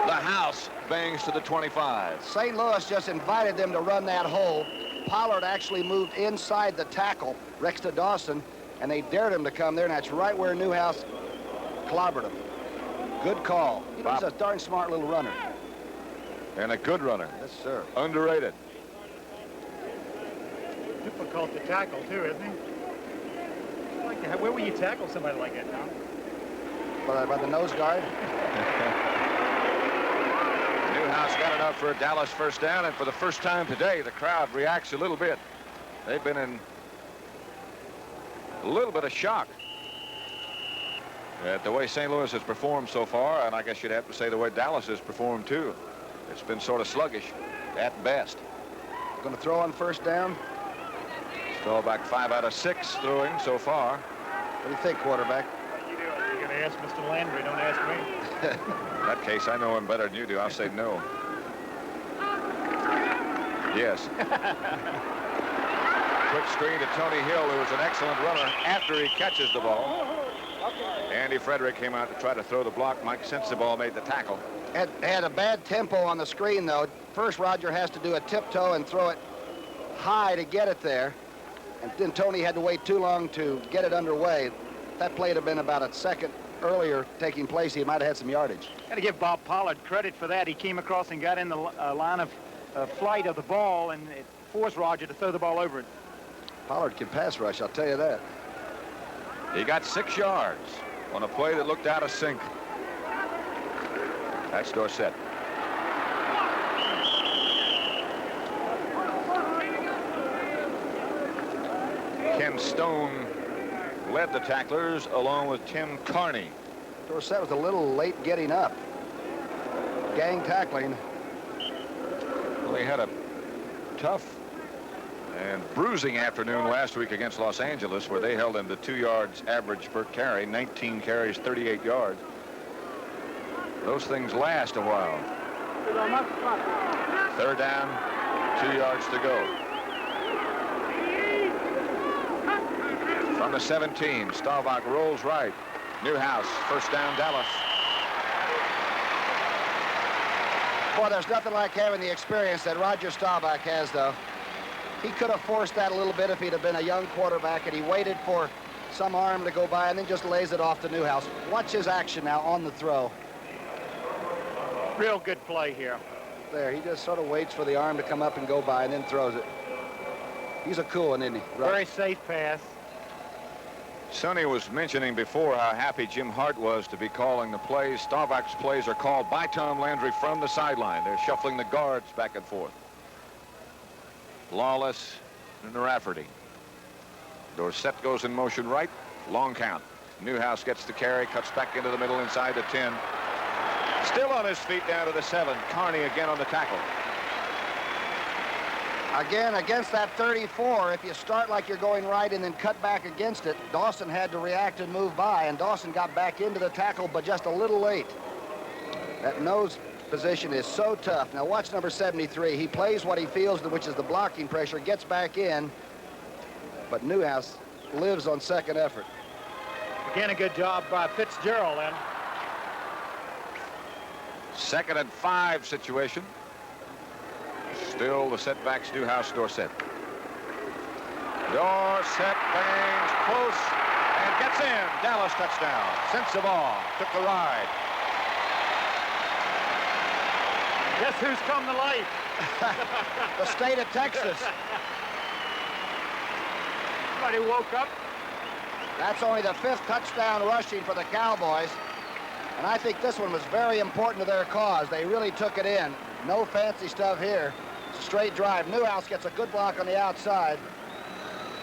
the house bangs to the 25. St. Louis just invited them to run that hole. Pollard actually moved inside the tackle next to Dawson, and they dared him to come there, and that's right where Newhouse clobbered him. Good call. He's a darn smart little runner. And a good runner. Yes, sir. Underrated. Difficult to tackle, too, isn't he? Where will you tackle somebody like that, Tom? By the nose guard. Newhouse got it up for a Dallas first down, and for the first time today, the crowd reacts a little bit. They've been in a little bit of shock at the way St. Louis has performed so far, and I guess you'd have to say the way Dallas has performed, too. It's been sort of sluggish at best. Going to throw on first down. Staubach 5 out of 6 throwing so far. What do you think, quarterback? You're going to ask Mr. Landry, don't ask me. In that case, I know him better than you do. I'll say no. Yes. Quick screen to Tony Hill, who is an excellent runner after he catches the ball. Andy Frederick came out to try to throw the block. Mike Sensabaugh made the tackle. Had a bad tempo on the screen, though. First, Roger has to do a tiptoe and throw it high to get it there. And then Tony had to wait too long to get it underway. If that play had been about a second earlier taking place, he might have had some yardage. Got to give Bob Pollard credit for that. He came across and got in the line of flight of the ball, and it forced Roger to throw the ball over it. Pollard can pass rush, I'll tell you that. He got 6 yards on a play that looked out of sync. That's Dorsett. Ken Stone led the tacklers along with Tim Carney. Dorsett was a little late getting up. Gang tackling. Well, he had a tough and bruising afternoon last week against Los Angeles, where they held him to 2 yards average per carry, 19 carries, 38 yards. Those things last a while. 3rd down, 2 yards to go. From the 17, Staubach rolls right. Newhouse, first down, Dallas. Boy, there's nothing like having the experience that Roger Staubach has, though. He could have forced that a little bit if he'd have been a young quarterback, and he waited for some arm to go by and then just lays it off to Newhouse. Watch his action now on the throw. Real good play here. There, he just sort of waits for the arm to come up and go by and then throws it. He's a cool one, isn't he? Right. Very safe pass. Sonny was mentioning before how happy Jim Hart was to be calling the plays. Staubach's plays are called by Tom Landry from the sideline. They're shuffling the guards back and forth. Lawless and Rafferty. Dorsett goes in motion right. Long count. Newhouse gets the carry, cuts back into the middle inside the 10. Still on his feet down to the 7. Carney again on the tackle. Again, against that 34, if you start like you're going right and then cut back against it, Dawson had to react and move by, and Dawson got back into the tackle, but just a little late. That nose position is so tough. Now watch number 73. He plays what he feels, which is the blocking pressure, gets back in, but Newhouse lives on second effort. Again, a good job by Fitzgerald then. 2nd and 5 situation. Still the setbacks, Newhouse, Dorsett. Dorsett bangs close and gets in. Dallas touchdown. Sensabaugh took the ride. Guess who's come to life? The state of Texas. Somebody woke up. That's only the 5th touchdown rushing for the Cowboys. And I think this one was very important to their cause. They really took it in. No fancy stuff here. Straight drive. Newhouse gets a good block on the outside.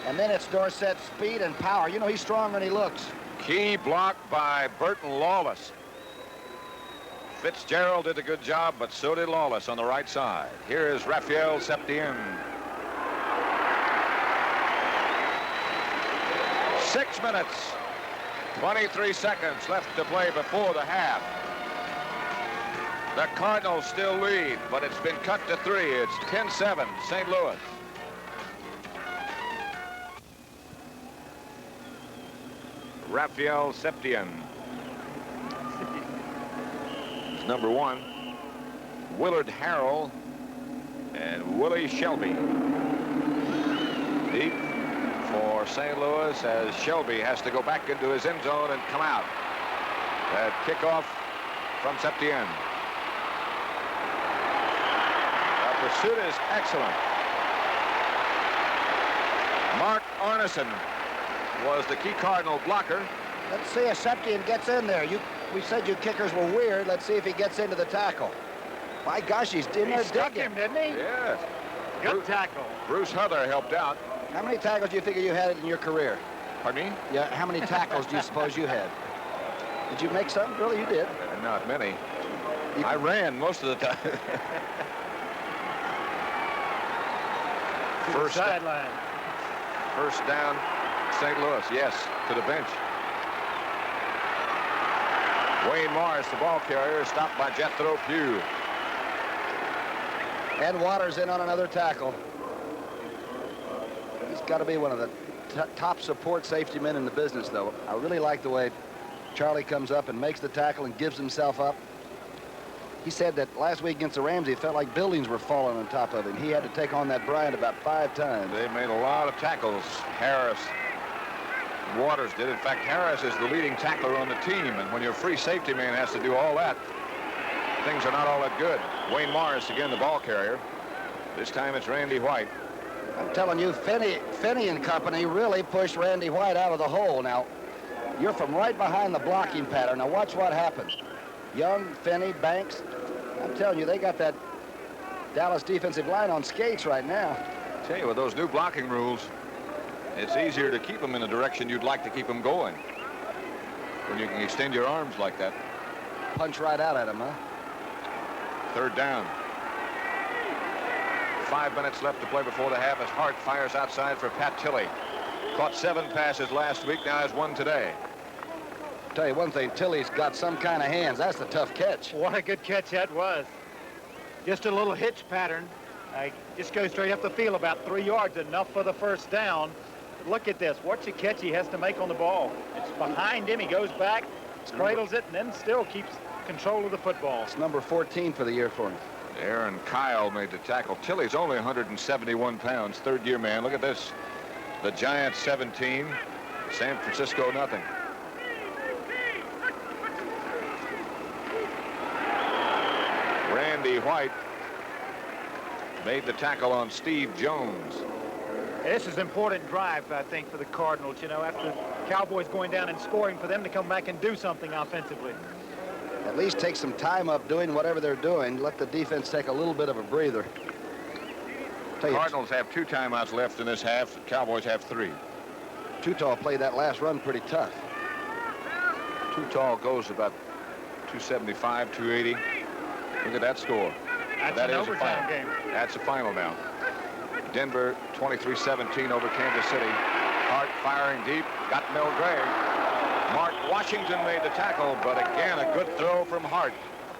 And then it's Dorsett's speed and power. You know, he's stronger than he looks. Key block by Burton Lawless. Fitzgerald did a good job, but so did Lawless on the right side. Here is Raphael Septien. 6 minutes, 23 seconds left to play before the half. The Cardinals still lead, but it's been cut to 3. It's 10-7, St. Louis. Raphael Septien is number 1. Willard Harrell and Willie Shelby. Deep for St. Louis as Shelby has to go back into his end zone and come out. That kickoff from Septien. The pursuit is excellent. Mark Arneson was the key Cardinal blocker. Let's see if Septien gets in there. We said you kickers were weird. Let's see if he gets into the tackle. My gosh, he's in there Stuck digging. him, didn't he? Yes. Good tackle. Bruce Huther helped out. How many tackles do you figure you had in your career? Pardon me? Yeah, how many tackles do you suppose you had? Did you make some? Really, you did. Not many. I ran most of the time. First sideline. First down, St. Louis. Yes, to the bench. Wayne Morris, the ball carrier, stopped by Jethro Pugh. And Waters in on another tackle. He's got to be one of the top support safety men in the business, though. I really like the way Charlie comes up and makes the tackle and gives himself up. He said that last week against the Rams, he felt like buildings were falling on top of him. He had to take on that Bryant about 5 times. They made a lot of tackles. Harris, Waters did. In fact, Harris is the leading tackler on the team, and when your free safety man has to do all that, things are not all that good. Wayne Morris, again, the ball carrier. This time it's Randy White. I'm telling you, Finney and company really pushed Randy White out of the hole. Now, you're from right behind the blocking pattern. Now watch what happens. Young, Finney, Banks. I'm telling you, they got that Dallas defensive line on skates right now. I tell you, with those new blocking rules, it's easier to keep them in the direction you'd like to keep them going. When you can extend your arms like that. Punch right out at him, huh? Third down. 5 minutes left to play before the half as Hart fires outside for Pat Tilley. Caught 7 passes last week, now has 1 today. Tell you one thing, Tilley's got some kind of hands. That's the tough catch. What a good catch that was. Just a little hitch pattern. Just go straight up the field about 3 yards, enough for the first down. But look at this. What's the catch he has to make on the ball? It's behind him. He goes back, cradles it, and then still keeps control of the football. It's number 14 for the year for him. Aaron Kyle made the tackle. Tilley's only 171 pounds, third-year man. Look at this. The Giants 17, San Francisco nothing. Randy White made the tackle on Steve Jones. This is an important drive, I think, for the Cardinals. You know, after Cowboys going down and scoring, for them to come back and do something offensively. At least take some time up doing whatever they're doing. Let the defense take a little bit of a breather. Cardinals have 2 timeouts left in this half. The Cowboys have 3. Tall played that last run pretty tough. Tall goes about 275, 280. Look at that score. That's that an is overtime game. That's the final now. Denver 23-17 over Kansas City. Hart firing deep. Got Mel Gray. Mark Washington made the tackle, but again, a good throw from Hart.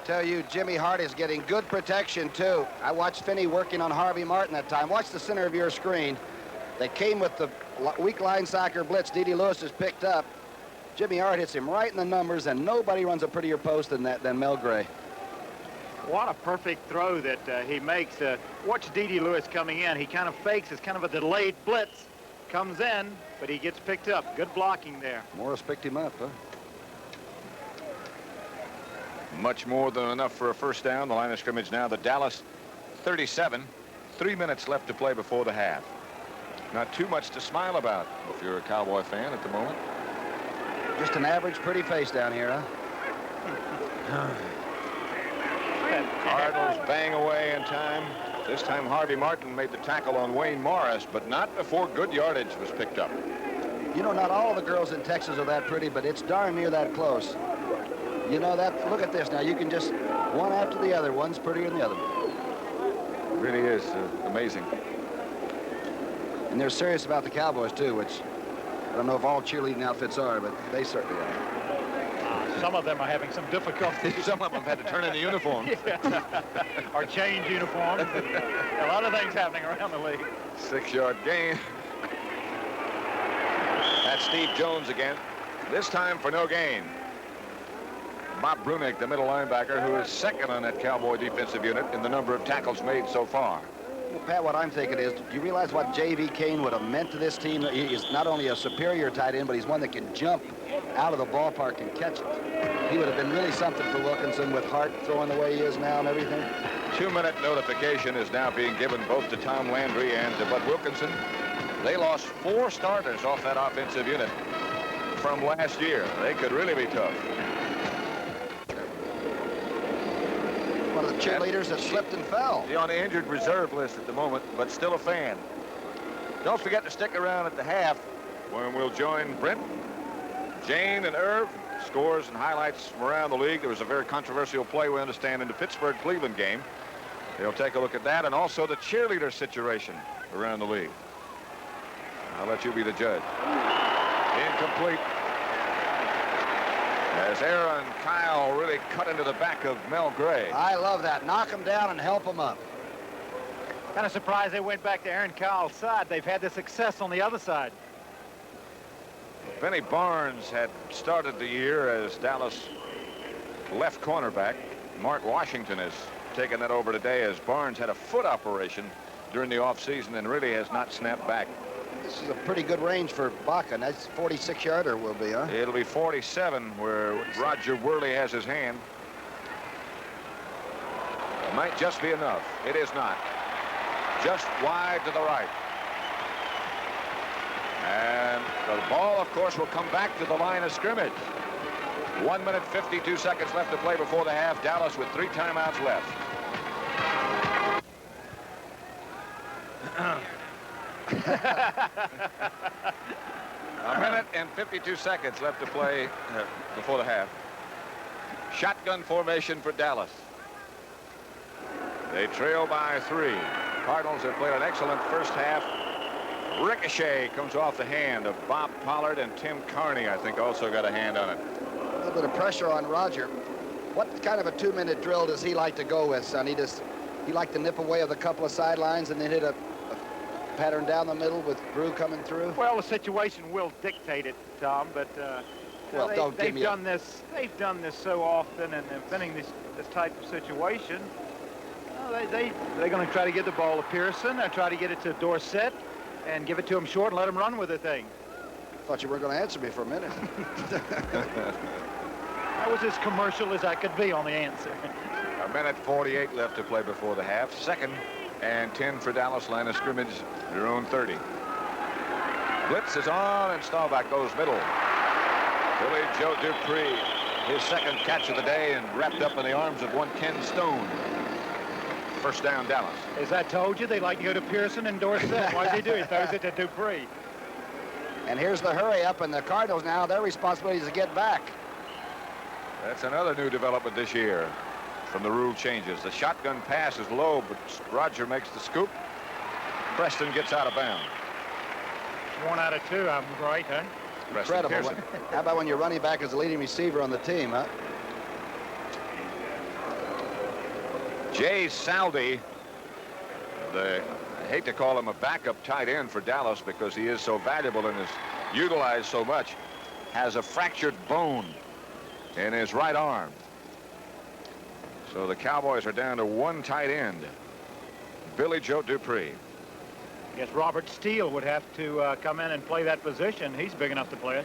Tell you, Jimmy Hart is getting good protection, too. I watched Finney working on Harvey Martin that time. Watch the center of your screen. They came with the weak line soccer blitz. D.D. Lewis is picked up. Jimmy Hart hits him right in the numbers, and nobody runs a prettier post than Mel Gray. What a perfect throw that he makes. Watch D.D. Lewis coming in. He kind of fakes. It's kind of a delayed blitz. Comes in, but he gets picked up. Good blocking there. Morris picked him up, huh? Much more than enough for a first down. The line of scrimmage now, the Dallas 37. 3 minutes left to play before the half. Not too much to smile about if you're a Cowboy fan at the moment. Just an average pretty face down here, huh? Cardinals bang away in time. This time Harvey Martin made the tackle on Wayne Morris, but not before good yardage was picked up. You know, not all the girls in Texas are that pretty, but it's darn near that close. You know that. Look at this now. You can just one after the other. One's prettier than the other. It really is amazing. And they're serious about the Cowboys, too, which I don't know if all cheerleading outfits are, but they certainly are. Some of them are having some difficulty. Some of them had to turn in the uniform. Or change uniforms. A lot of things happening around the league. 6-yard gain. That's Steve Jones again. This time for no gain. Bob Brunick, the middle linebacker, who is second on that Cowboy defensive unit in the number of tackles made so far. Well, Pat, what I'm thinking is, do you realize what J.V. Kane would have meant to this team? He is not only a superior tight end, but he's one that can jump out of the ballpark and catch it. He would have been really something for Wilkinson with Hart throwing the way he is now and everything. 2-minute notification is now being given both to Tom Landry and to Bud Wilkinson. They lost 4 starters off that offensive unit from last year. They could really be tough. One of the cheerleaders that slipped and fell. He's on the injured reserve list at the moment, but still a fan. Don't forget to stick around at the half when we'll join Brent, Jane, and Irv. Scores and highlights from around the league. There was a very controversial play, we understand, in the Pittsburgh-Cleveland game. They'll take a look at that and also the cheerleader situation around the league. I'll let you be the judge. Incomplete. As Aaron Kyle really cut into the back of Mel Gray. I love that. Knock him down and help him up. Kind of surprised they went back to Aaron Kyle's side. They've had the success on the other side. Benny Barnes had started the year as Dallas left cornerback. Mark Washington has taken that over today as Barnes had a foot operation during the offseason and really has not snapped back. This is a pretty good range for Baca. That's 46-yarder will be, huh? It'll be 47 where Roger Worley has his hand. It might just be enough. It is not. Just wide to the right. And the ball, of course, will come back to the line of scrimmage. 1 minute, 52 seconds left to play before the half. Dallas with 3 timeouts left. A minute and 52 seconds left to play before the half. Shotgun formation for Dallas. They trail by 3. Cardinals have played an excellent first half. Ricochet comes off the hand of Bob Pollard, and Tim Carney, I think, also got a hand on it. A little bit of pressure on Roger. What kind of a 2-minute drill does he like to go with, son? He like to nip away with a couple of sidelines and then hit a pattern down the middle with Drew coming through? Well, the situation will dictate it, Tom, but well, they've done this so often, and they're winning this type of situation. They're going to try to get the ball to Pearson. They'll try to get it to Dorsett and give it to him short and let him run with the thing. Thought you were going to answer me for a minute. That was as commercial as I could be on the answer. A minute 48 left to play before the half. 2nd and 10 for Dallas, line of scrimmage, their own 30. Blitz is on, and Staubach goes middle. Billy Joe Dupree, his 2nd catch of the day, and wrapped up in the arms of one Ken Stone. First down, Dallas. As I told you, they like to go to Pearson and Dorsett. What does he do? He throws it to Dupree. And here's the hurry up, and the Cardinals now, their responsibility is to get back. That's another new development this year from the rule changes. The shotgun pass is low, but Roger makes the scoop. Preston gets out of bounds. 1 out of 2, I'm right, huh? Preston Incredible. Pearson. How about when your running back is the leading receiver on the team, huh? Jay Saldi, I hate to call him a backup tight end for Dallas because he is so valuable and is utilized so much, has a fractured bone in his right arm. So the Cowboys are down to 1 tight end, Billy Joe Dupree. I guess Robert Steele would have to come in and play that position. He's big enough to play it.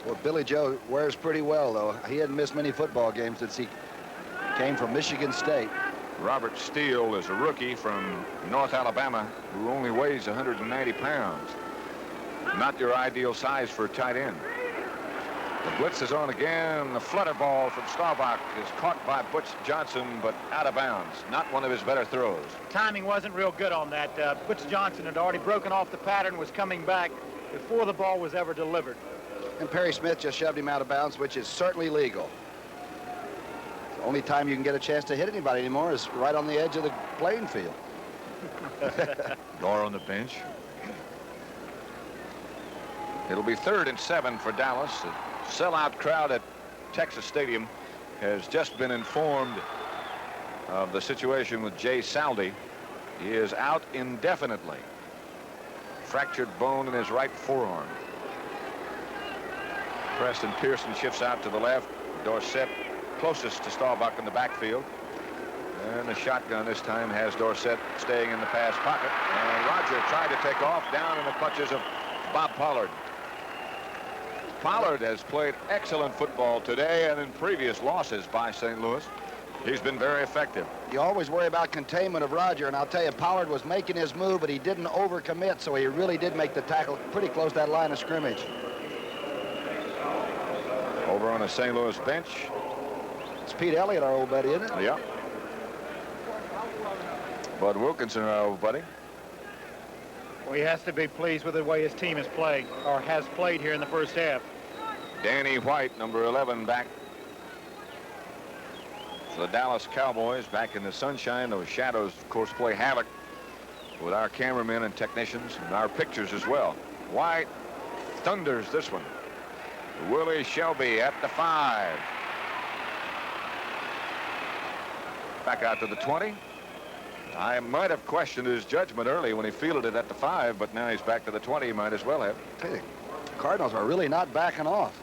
Well, Billy Joe wears pretty well, though. He hadn't missed many football games since he came from Michigan State. Robert Steele is a rookie from North Alabama who only weighs 190 pounds. Not your ideal size for a tight end. The blitz is on again. The flutter ball from Staubach is caught by Butch Johnson, but out of bounds. Not one of his better throws. Timing wasn't real good on that. Butch Johnson had already broken off the pattern, was coming back before the ball was ever delivered. And Perry Smith just shoved him out of bounds, which is certainly legal. The only time you can get a chance to hit anybody anymore is right on the edge of the playing field. Gore on the bench. It'll be 3rd and 7 for Dallas. The sellout crowd at Texas Stadium has just been informed of the situation with Jay Saldi. He is out indefinitely. Fractured bone in his right forearm. Preston Pearson shifts out to the left. Dorsett closest to Staubach in the backfield. And the shotgun this time has Dorsett staying in the pass pocket. And Roger tried to take off down in the clutches of Bob Pollard. Pollard has played excellent football today and in previous losses by St. Louis. He's been very effective. You always worry about containment of Roger, and I'll tell you, Pollard was making his move, but he didn't overcommit, so he really did make the tackle pretty close to that line of scrimmage. Over on the St. Louis bench. It's Pete Elliott, our old buddy, isn't it? Yeah. Bud Wilkinson, our old buddy. Well, he has to be pleased with the way his team is playing, or has played here in the first half. Danny White, number 11, back for the Dallas Cowboys, back in the sunshine. Those shadows, of course, play havoc with our cameramen and technicians and our pictures as well. White thunders this one. Willie Shelby at the 5. Back out to the 20. I might have questioned his judgment early when he fielded it at the 5, but now he's back to the 20. He might as well have. Hey, Cardinals are really not backing off.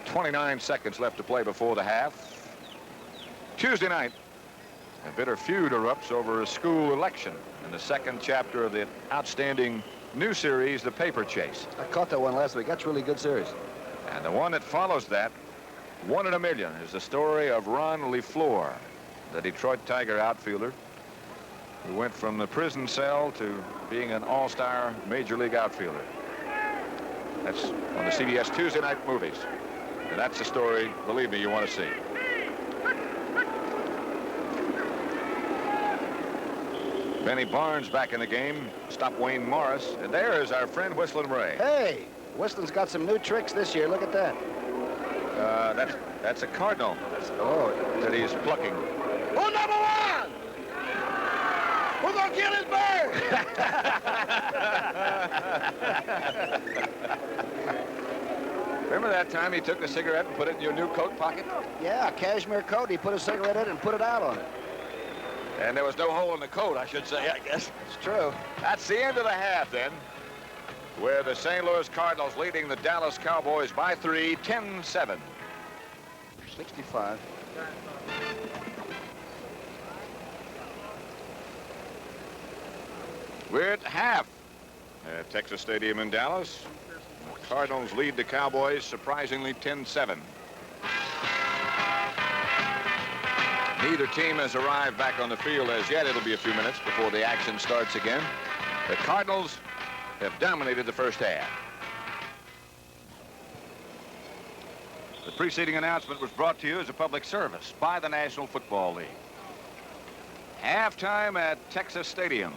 29 seconds left to play before the half. Tuesday night, a bitter feud erupts over a school election in the second chapter of the outstanding new series, The Paper Chase. I caught that one last week. That's a really good series. And the one that follows that, 1 in a Million, is the story of Ron LeFleur, the Detroit Tiger outfielder who went from the prison cell to being an all-star major league outfielder. That's on the CBS Tuesday night movies. And that's the story, believe me, you want to see. Benny Barnes back in the game. Stop Wayne Morris. And there is our friend Whistling Ray. Hey, Whistlin's got some new tricks this year. Look at that. That's a cardinal. That he's plucking. Who's number 1? Who's gonna kill his bird? Remember that time he took a cigarette and put it in your new coat pocket? Yeah, a cashmere coat. He put a cigarette in it and put it out on it. And there was no hole in the coat, I should say, I guess. It's true. That's the end of the half, then, where the St. Louis Cardinals leading the Dallas Cowboys by 3, 10-7. 65. We're at half at Texas Stadium in Dallas. The Cardinals lead the Cowboys surprisingly 10-7. Neither team has arrived back on the field as yet. It'll be a few minutes before the action starts again. The Cardinals have dominated the first half. The preceding announcement was brought to you as a public service by the National Football League. Halftime at Texas Stadium.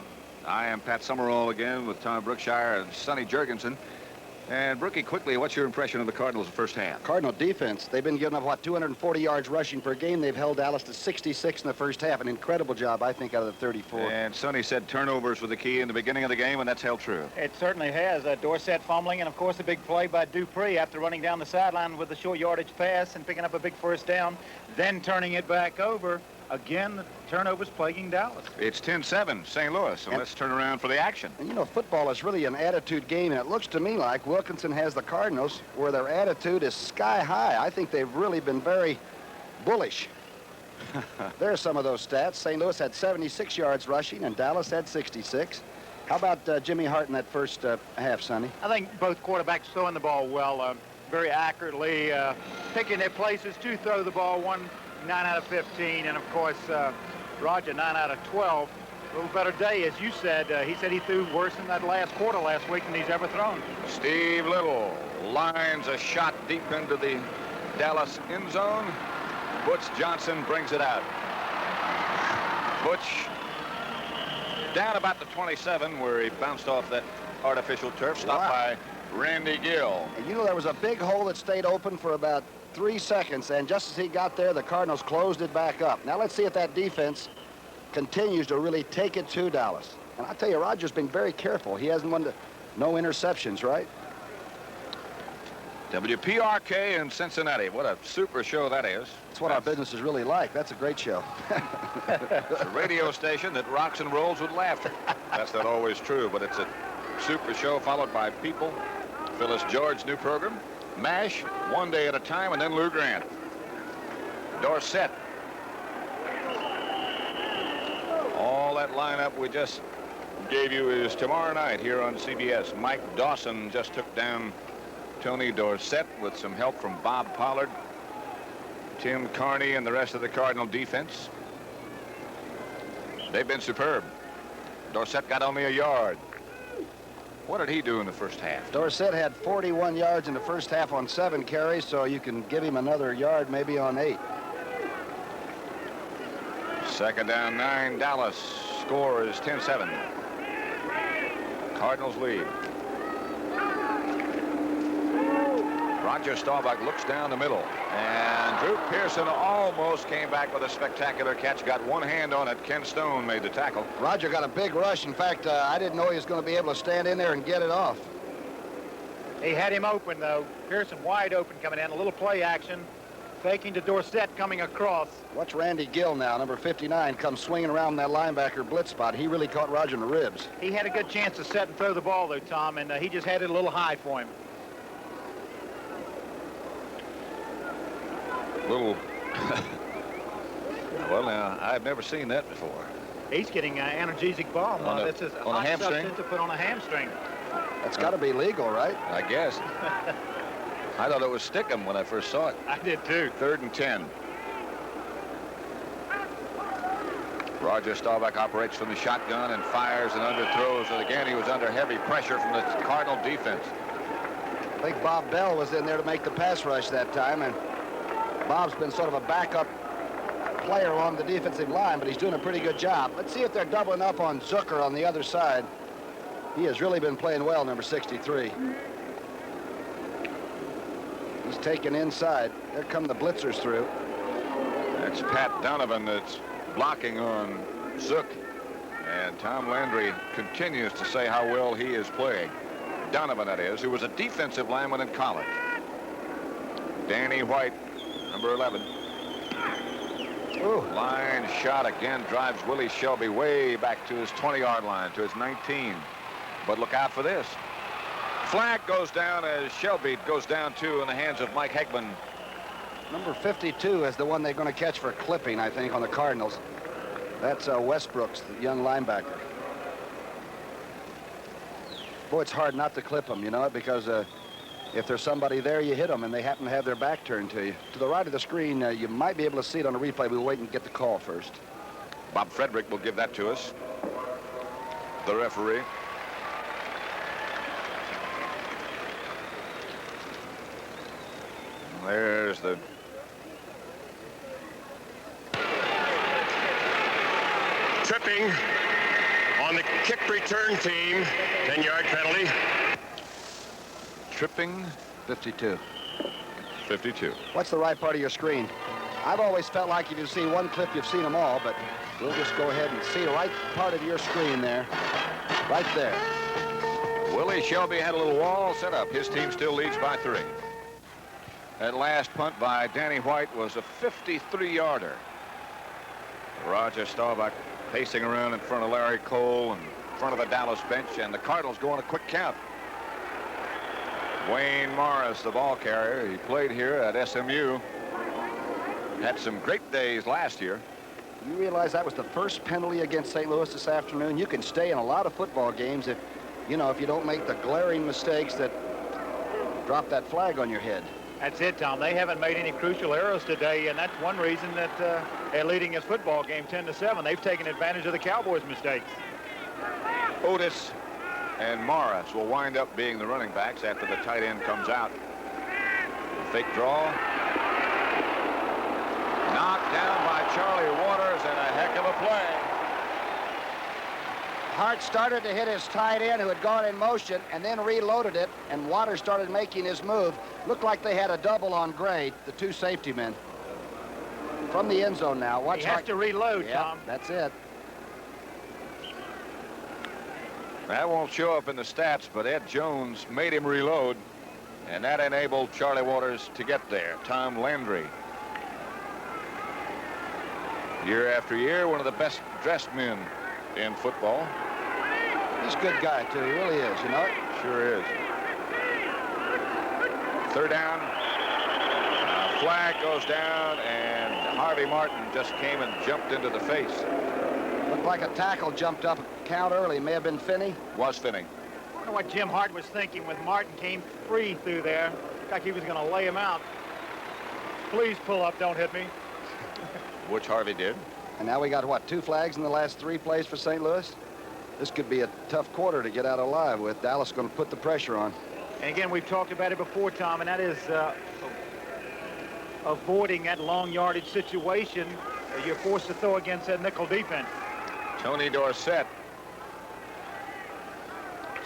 I am Pat Summerall again with Tom Brookshire and Sonny Jurgensen. And Brookie, quickly, what's your impression of the Cardinals the first half? Cardinal defense. They've been giving up, what, 240 yards rushing per game. They've held Dallas to 66 in the first half. An incredible job, I think, out of the 34. And Sonny said turnovers were the key in the beginning of the game, and that's held true. It certainly has. Dorsett fumbling, and, of course, a big play by Dupree after running down the sideline with a short yardage pass and picking up a big first down, then turning it back over. Again, the turnovers plaguing Dallas. It's 10-7, St. Louis, so let's turn around for the action. And, you know, football is really an attitude game, and it looks to me like Wilkinson has the Cardinals where their attitude is sky high. I think they've really been very bullish. There's some of those stats. St. Louis had 76 yards rushing, and Dallas had 66. How about Jimmy Hart in that first half, Sonny? I think both quarterbacks throwing the ball well, very accurately, picking their places to throw the ball. 9 out of 15, and of course, Roger 9 out of 12. A little better day, as you said. He said he threw worse in that last quarter last week than he's ever thrown. Steve Little lines a shot deep into the Dallas end zone. Butch Johnson brings it out. Butch down about the 27 where he bounced off that artificial turf, stopped by Randy Gill. And you know, there was a big hole that stayed open for about 3 seconds, and just as he got there, the Cardinals closed it back up. Now let's see if that defense continues to really take it to Dallas. And I tell you, Roger's been very careful. He hasn't wanted to No interceptions, right? WPRK in Cincinnati. What a super show that is. That's what our business is really like. That's a great show. It's a radio station that rocks and rolls with laughter. That's not always true, but it's a super show followed by People, Phyllis George's new program, MASH, One Day at a Time, and then Lou Grant. Dorsett. All that lineup we just gave you is tomorrow night here on CBS. Mike Dawson just took down Tony Dorsett with some help from Bob Pollard, Tim Carney, and the rest of the Cardinal defense. They've been superb. Dorsett got only a yard. What did he do in the first half? Dorsett had 41 yards in the first half on 7 carries, so you can give him another yard maybe on 8. Second down, 9, Dallas. Score is 10-7. Cardinals lead. Roger Staubach looks down the middle, and Drew Pearson almost came back with a spectacular catch. Got one hand on it. Ken Stone made the tackle. Roger got a big rush. In fact, I didn't know he was going to be able to stand in there and get it off. He had him open, though. Pearson wide open coming in. A little play action. Faking to Dorsett coming across. Watch Randy Gill now, number 59, comes swinging around that linebacker blitz spot. He really caught Roger in the ribs. He had a good chance to set and throw the ball, though, Tom, and he just had it a little high for him. Little. Well, now, I've never seen that before. He's getting an analgesic balm. This is a hot hamstring? substance to put on a hamstring. That's got to be legal, right? I guess. I thought it was Stickum when I first saw it. I did, too. 3rd and 10. Roger Staubach operates from the shotgun and fires and underthrows. And again, he was under heavy pressure from the Cardinal defense. I think Bob Bell was in there to make the pass rush that time, and Bob's been sort of a backup player along the defensive line, but he's doing a pretty good job. Let's see if they're doubling up on Zucker on the other side. He has really been playing well, number 63. He's taken inside. There come the blitzers through. That's Pat Donovan that's blocking on Zook. And Tom Landry continues to say how well he is playing. Donovan, that is, who was a defensive lineman in college. Danny White, number 11. Ooh. Line shot again drives Willie Shelby way back to his 20-yard line, to his 19. But look out for this. Flag goes down as Shelby goes down, too, in the hands of Mike Heckman. Number 52 is the one they're going to catch for clipping, I think, on the Cardinals. That's Westbrooks, the young linebacker. Boy, it's hard not to clip them, you know, because if there's somebody there, you hit them, and they happen to have their back turned to you. To the right of the screen, you might be able to see it on the replay. We'll wait and get the call first. Bob Frederick will give that to us, the referee. There's the Tripping on the kick return team. 10-yard penalty. tripping. 52. 52. What's the right part of your screen? I've always felt like if you see one clip, you've seen them all, but we'll just go ahead and see the right part of your screen there. Right there. Willie Shelby had a little wall set up. His team still leads by 3. That last punt by Danny White was a 53-yarder. Roger Staubach pacing around in front of Larry Cole and in front of the Dallas bench, and the Cardinals go on a quick count. Wayne Morris, the ball carrier, he played here at SMU. Had some great days last year. You realize that was the first penalty against St. Louis this afternoon? You can stay in a lot of football games if you don't make the glaring mistakes that drop that flag on your head. That's it, Tom. They haven't made any crucial errors today, and that's one reason that they're leading this football game 10-7. They've taken advantage of the Cowboys' mistakes. Otis and Morris will wind up being the running backs after the tight end comes out. Fake draw. Knocked down by Charlie Waters, and a heck of a play. Hart started to hit his tight end who had gone in motion and then reloaded it, and Waters started making his move. Looked like they had a double on Gray, the 2 safety men. From the end zone now. Watch he has to reload, yep, Tom. That's it. That won't show up in the stats, but Ed Jones made him reload, and that enabled Charlie Waters to get there. Tom Landry. Year after year, one of the best dressed men in football. He's a good guy, too. He really is, you know. Sure is. Third down. Flag goes down, and Harvey Martin just came and jumped into the face. Looked like a tackle jumped up count early. May have been Finney. Was Finney. I wonder what Jim Hart was thinking when Martin came free through there. Looked like he was going to lay him out. Please pull up, don't hit me. Which Harvey did. And now we got, what, 2 flags in the last 3 plays for St. Louis? This could be a tough quarter to get out alive with. Dallas going to put the pressure on. And again, we've talked about it before, Tom, and that is avoiding that long yardage situation. You're forced to throw against that nickel defense. Tony Dorsett.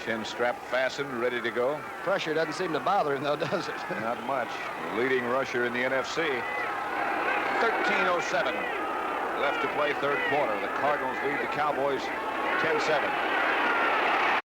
Chin strap fastened, ready to go. Pressure doesn't seem to bother him, though, does it? Not much. The leading rusher in the NFC. 13:07 left to play third quarter. The Cardinals lead the Cowboys 10-7.